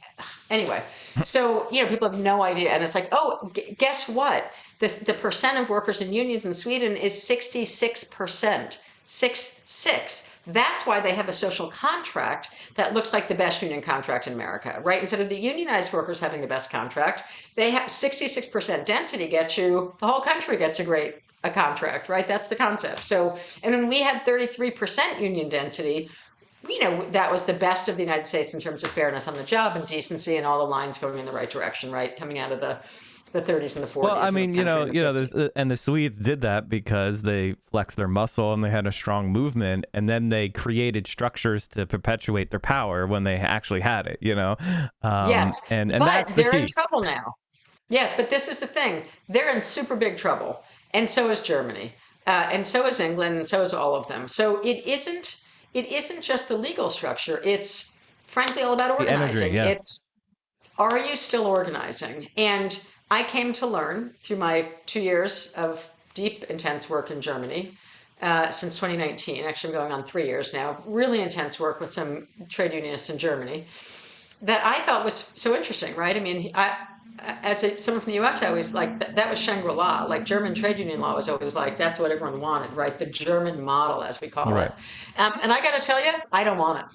anyway. So people have no idea, and it's like, oh, guess what? The percent of workers in unions in Sweden is 66%. 6 6. That's why they have a social contract that looks like the best union contract in America, right? Instead of the unionized workers having the best contract, they have 66% density gets you, the whole country gets a contract, right? That's the concept. So, and when we had 33% union density, that was the best of the United States in terms of fairness on the job and decency and all the lines going in the right direction, right? Coming out of the 30s and the 40s. Well, I mean, in this country, in the 50s. there's and the Swedes did that because they flexed their muscle and they had a strong movement, and then they created structures to perpetuate their power when they actually had it. Yes, and but that's the they're key. in trouble now. Yes, but this is the thing. They're in super big trouble. And so is Germany. And so is England, and so is all of them. So it isn't just the legal structure. It's frankly all about The energy, organizing. yeah. It's, are you still organizing? And I came to learn through my 2 years of deep, intense work in Germany since 2019. Actually, I'm going on 3 years now. Really intense work with some trade unionists in Germany that I thought was so interesting, right? I mean, someone from the U.S., I always like that was Shangri-La. Like German trade union law was always like that's what everyone wanted, right? The German model, as we call Right. it. And I got to tell you, I don't want it.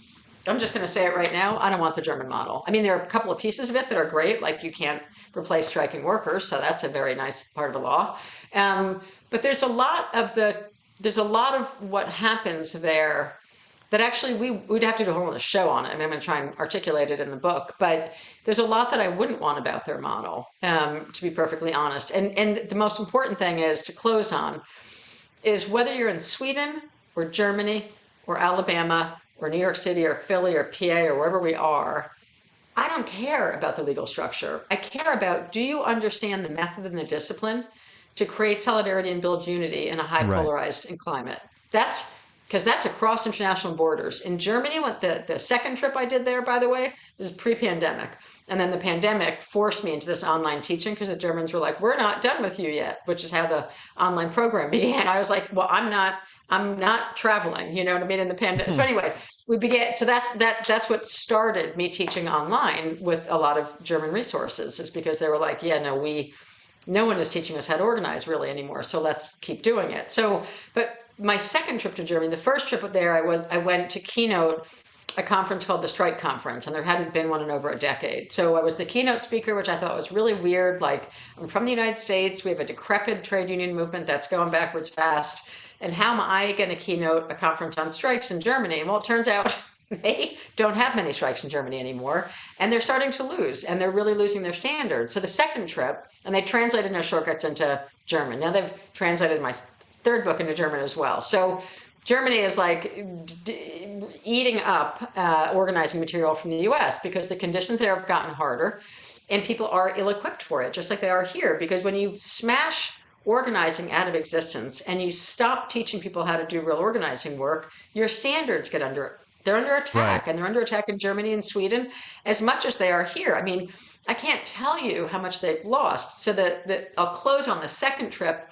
I'm just going to say it right now. I don't want the German model. I mean, there are a couple of pieces of it that are great, like you can't replace striking workers, so that's a very nice part of the law. But there's a lot of what happens there that actually we'd have to do a whole other show on it. I mean, I'm going to try and articulate it in the book, but there's a lot that I wouldn't want about their model, to be perfectly honest. And the most important thing is to close on is whether you're in Sweden or Germany or Alabama or New York City or Philly or PA or wherever we are, I don't care about the legal structure. I care about, do you understand the method and the discipline to create solidarity and build unity in a high polarized climate? That's because that's across international borders. In Germany, the second trip I did there, by the way, was pre-pandemic. And then the pandemic forced me into this online teaching because the Germans were like, we're not done with you yet, which is how the online program began. I was like, well, I'm not traveling, you know what I mean, in the pandemic. So anyway, we began, so that's what started me teaching online with a lot of German resources, is because they were like, yeah, no one is teaching us how to organize really anymore, so let's keep doing it. So, but my second trip to Germany, the first trip there, I went to keynote a conference called the Strike Conference, and there hadn't been one in over a decade. So I was the keynote speaker, which I thought was really weird. Like, I'm from the United States, we have a decrepit trade union movement that's going backwards fast, and how am I going to keynote a conference on strikes in Germany? And well, it turns out they don't have many strikes in Germany anymore, and they're starting to lose, and they're really losing their standards. So the second trip, and they translated No Shortcuts into German. Now they've translated my third book into German as well. So Germany is like eating up organizing material from the US because the conditions there have gotten harder and people are ill-equipped for it, just like they are here. Because when you smash organizing out of existence and you stop teaching people how to do real organizing work, your standards they're under attack. And they're under attack in Germany and Sweden as much as they are here. I mean, I can't tell you how much they've lost. So I'll close on the second trip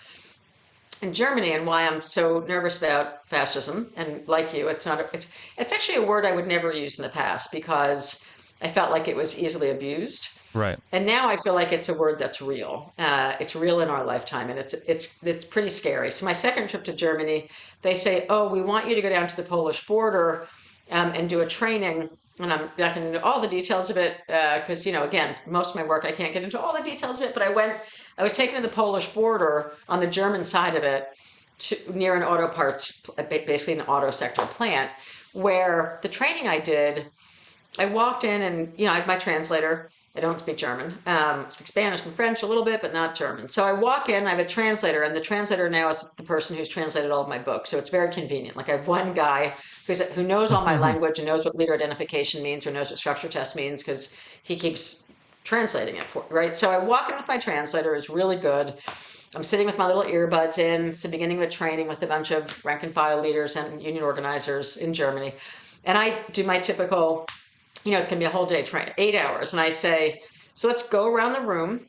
in Germany and why I'm so nervous about fascism. And like you, it's actually a word I would never use in the past because I felt like it was easily abused. Right. And now I feel like it's a word that's real. It's real in our lifetime, and it's pretty scary. So my second trip to Germany, they say, oh, we want you to go down to the Polish border and do a training. And I'm not going to get into all the details of it because, again, most of my work, I can't get into all the details of it. But I was taken to the Polish border on the German side of it near an auto parts, basically an auto sector plant, where the training I did, I walked in and, I had my translator. I don't speak German. I speak Spanish and French a little bit, but not German. So I walk in, I have a translator, and the translator now is the person who's translated all of my books. So it's very convenient. Like I have one guy who knows all my language and knows what leader identification means or knows what structure test means because he keeps translating it for, right? So I walk in with my translator, who's really good. I'm sitting with my little earbuds in. It's the beginning of a training with a bunch of rank and file leaders and union organizers in Germany. And I do my typical, it's going to be a whole day training, 8 hours. And I say, so let's go around the room.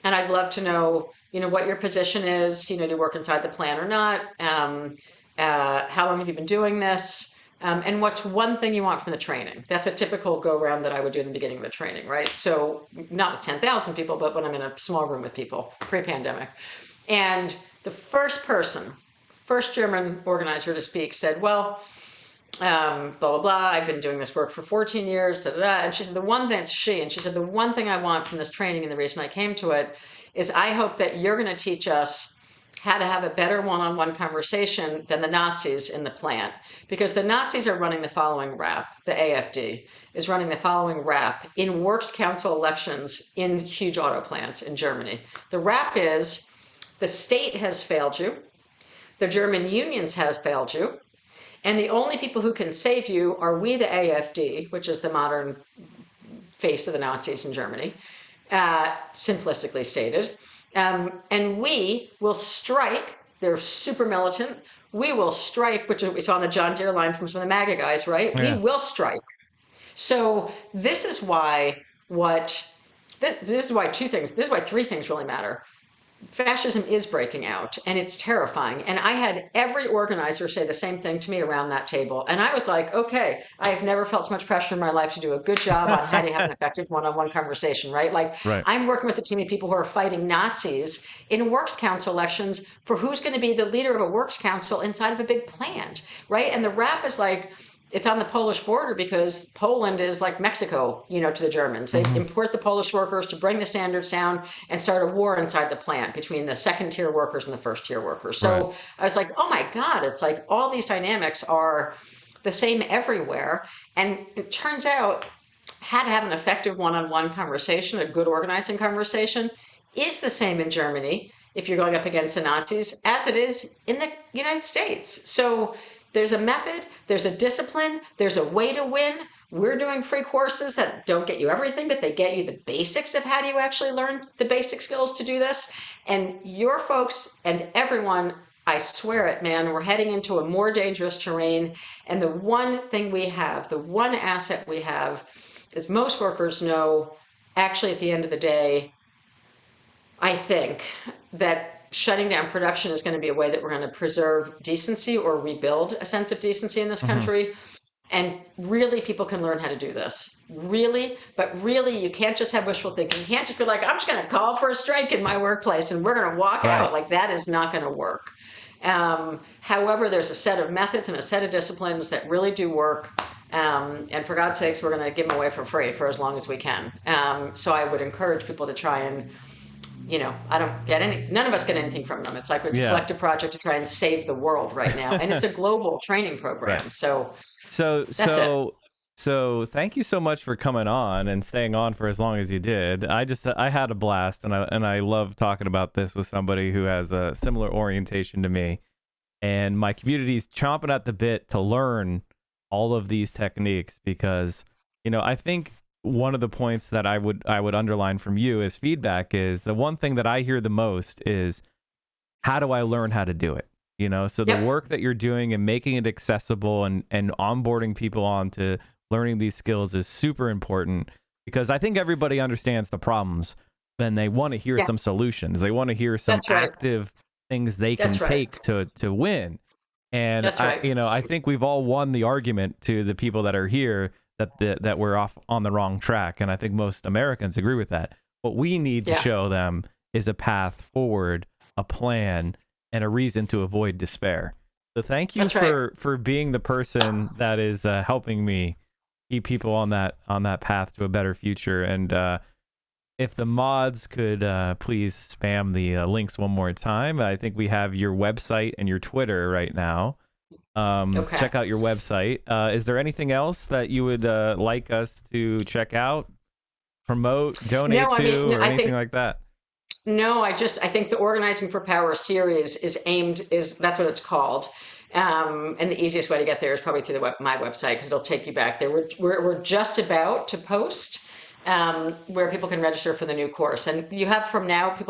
And I'd love to know, what your position is, do you work inside the plan or not? How long have you been doing this? And what's one thing you want from the training? That's a typical go around that I would do in the beginning of a training, right? So not with 10,000 people, but when I'm in a small room with people pre-pandemic. And the first German organizer to speak said, well, blah, blah, blah, I've been doing this work for 14 years, da, da, da. And she said, the one thing I want from this training, and the reason I came to it, is I hope that you're going to teach us how to have a better one-on-one conversation than the Nazis in the plant. Because the Nazis are running the following rap, the AfD is running the following rap in works council elections in huge auto plants in Germany. The rap is, the state has failed you, the German unions have failed you, and the only people who can save you are we, the AfD, which is the modern face of the Nazis in Germany, simplistically stated. And we will strike. They're super militant. We will strike, which we saw on the John Deere line from some of the MAGA guys, right? Yeah. We will strike. So this is why three things really matter. Fascism is breaking out, and it's terrifying. And I had every organizer say the same thing to me around that table. And I was like, okay, I have never felt so much pressure in my life to do a good job on how to have an effective one-on-one conversation, right? Right. I'm working with a team of people who are fighting Nazis in works council elections for who's going to be the leader of a works council inside of a big plant, right? And the rap is like, it's on the Polish border because Poland is like Mexico, to the Germans. They import the Polish workers to bring the standards down and start a war inside the plant between the second tier workers and the first tier workers. So right. I was like, oh my God, it's like all these dynamics are the same everywhere. And it turns out how to have an effective one-on-one conversation, a good organizing conversation, is the same in Germany if you're going up against the Nazis as it is in the United States. So there's a method, there's a discipline, there's a way to win. We're doing free courses that don't get you everything, but they get you the basics of how do you actually learn the basic skills to do this. And your folks and everyone, I swear it, man, we're heading into a more dangerous terrain. And the one thing we have, the one asset we have, is most workers know, actually at the end of the day, I think that shutting down production is going to be a way that we're going to preserve decency or rebuild a sense of decency in this country. And really, people can learn how to do this. Really, but really, you can't just have wishful thinking. You can't just be like, I'm just going to call for a strike in my workplace and we're going to walk out. Like, that is not going to work. However, there's a set of methods and a set of disciplines that really do work. And for God's sakes, we're going to give them away for free for as long as we can. So I would encourage people to try and, I don't get none of us get anything from them. It's like it's a collective project to try and save the world right now. And it's a global training program. Right. So thank you so much for coming on and staying on for as long as you did. I had a blast, and I love talking about this with somebody who has a similar orientation to me. And my community's chomping at the bit to learn all of these techniques because, I think one of the points that I would underline from you as feedback is the one thing that I hear the most is, how do I learn how to do it? So the work that you're doing and making it accessible and onboarding people onto learning these skills is super important, because I think everybody understands the problems. Then they want to hear some solutions. They want to hear some active things they can take to win. And I think we've all won the argument to the people that are here that we're off on the wrong track. And I think most Americans agree with that. What we need to show them is a path forward, a plan, and a reason to avoid despair. So thank you for being the person that is helping me keep people on that path to a better future. And if the mods could please spam the links one more time. I think we have your website and your Twitter right now. Check out your website. Is there anything else that you would like us to check out, promote, donate to, or anything like that? No, I think the Organizing for Power series that's what it's called. And the easiest way to get there is probably through my website, because it'll take you back there. We're just about to post where people can register for the new course. And people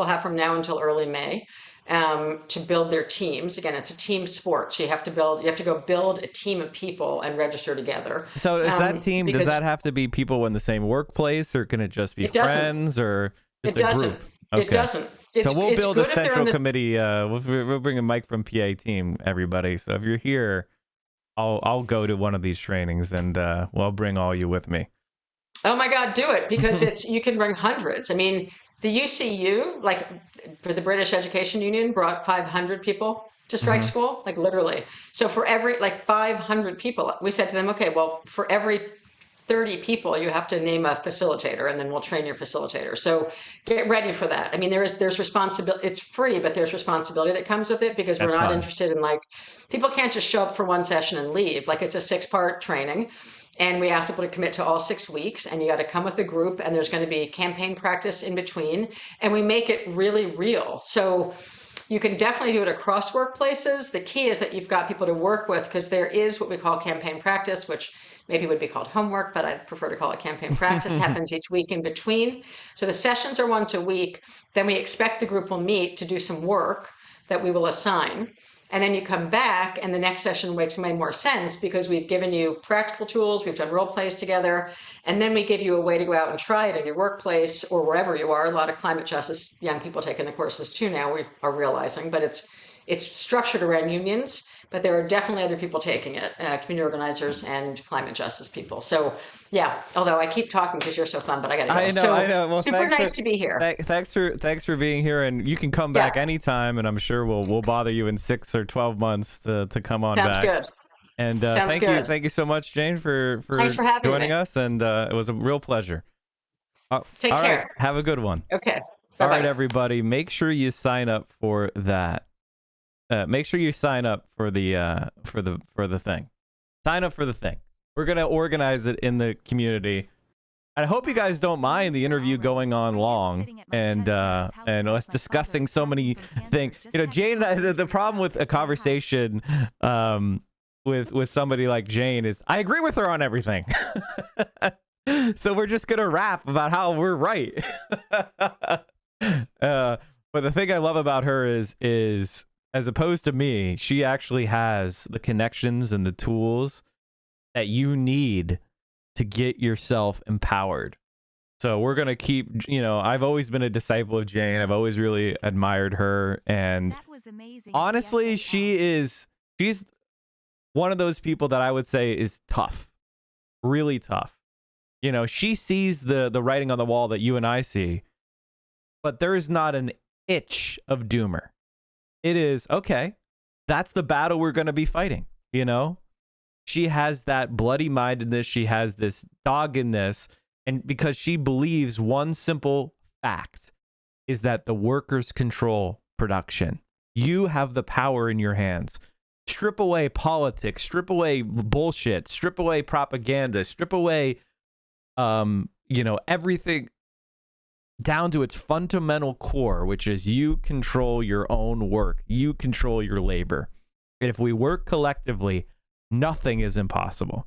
have from now until early May. to build their teams. Again, it's a team sport. So you have to go build a team of people and register together. So is that team, does that have to be people in the same workplace, or can it just be friends, or just a group? Okay. It doesn't. So we'll build a central committee. We'll bring a Mike from PA team, everybody. So if you're here, I'll go to one of these trainings, and I'll bring all you with me. Oh my God, do it, because you can bring hundreds. I mean, the UCU, like for the British Education Union, brought 500 people to strike school, like literally. So for every 500 people, we said to them, okay, well, for every 30 people, you have to name a facilitator, and then we'll train your facilitator. So get ready for that. I mean, there's responsibility. It's free, but there's responsibility that comes with it, because we're not interested in people can't just show up for one session and leave. It's a 6-part training. And we ask people to commit to all 6 weeks, and you got to come with a group, and there's going to be campaign practice in between, and we make it really real. So you can definitely do it across workplaces. The key is that you've got people to work with, because there is what we call campaign practice, which maybe would be called homework, but I prefer to call it campaign practice. Happens each week in between. So the sessions are once a week. Then we expect the group will meet to do some work that we will assign. And then you come back, and the next session makes way more sense, because we've given you practical tools, we've done role plays together, and then we give you a way to go out and try it in your workplace or wherever you are. A lot of climate justice young people taking the courses too now, we are realizing, but it's structured around unions, but there are definitely other people taking it, community organizers and climate justice people. So yeah, although I keep talking because you're so fun, but I gotta go. I know. Well, super nice to be here. Thanks for being here, and you can come back anytime, and I'm sure we'll bother you in 6 or 12 months to come on back. Sounds good. And thank you so much, Jane, for joining us, and it was a real pleasure. Take care. Right, have a good one. Okay. Bye-bye. All right, everybody, make sure you sign up for that. Make sure you sign up for the thing. Sign up for the thing. We're gonna organize it in the community. I hope you guys don't mind the interview going on long and us discussing so many things. Jane, the problem with a conversation with somebody like Jane is I agree with her on everything. So we're just gonna rap about how we're right. But the thing I love about her is as opposed to me, she actually has the connections and the tools that you need to get yourself empowered. So we're going to keep, I've always been a disciple of Jane. I've always really admired her. And honestly, she's one of those people that I would say is tough, really tough. She sees the writing on the wall that you and I see, but there is not an itch of doomer. It is, okay, that's the battle we're going to be fighting, She has that bloody mindedness. She has this doggedness. And because she believes one simple fact is that the workers control production. You have the power in your hands. Strip away politics, strip away bullshit, strip away propaganda, strip away, everything down to its fundamental core, which is you control your own work. You control your labor. And if we work collectively, nothing is impossible.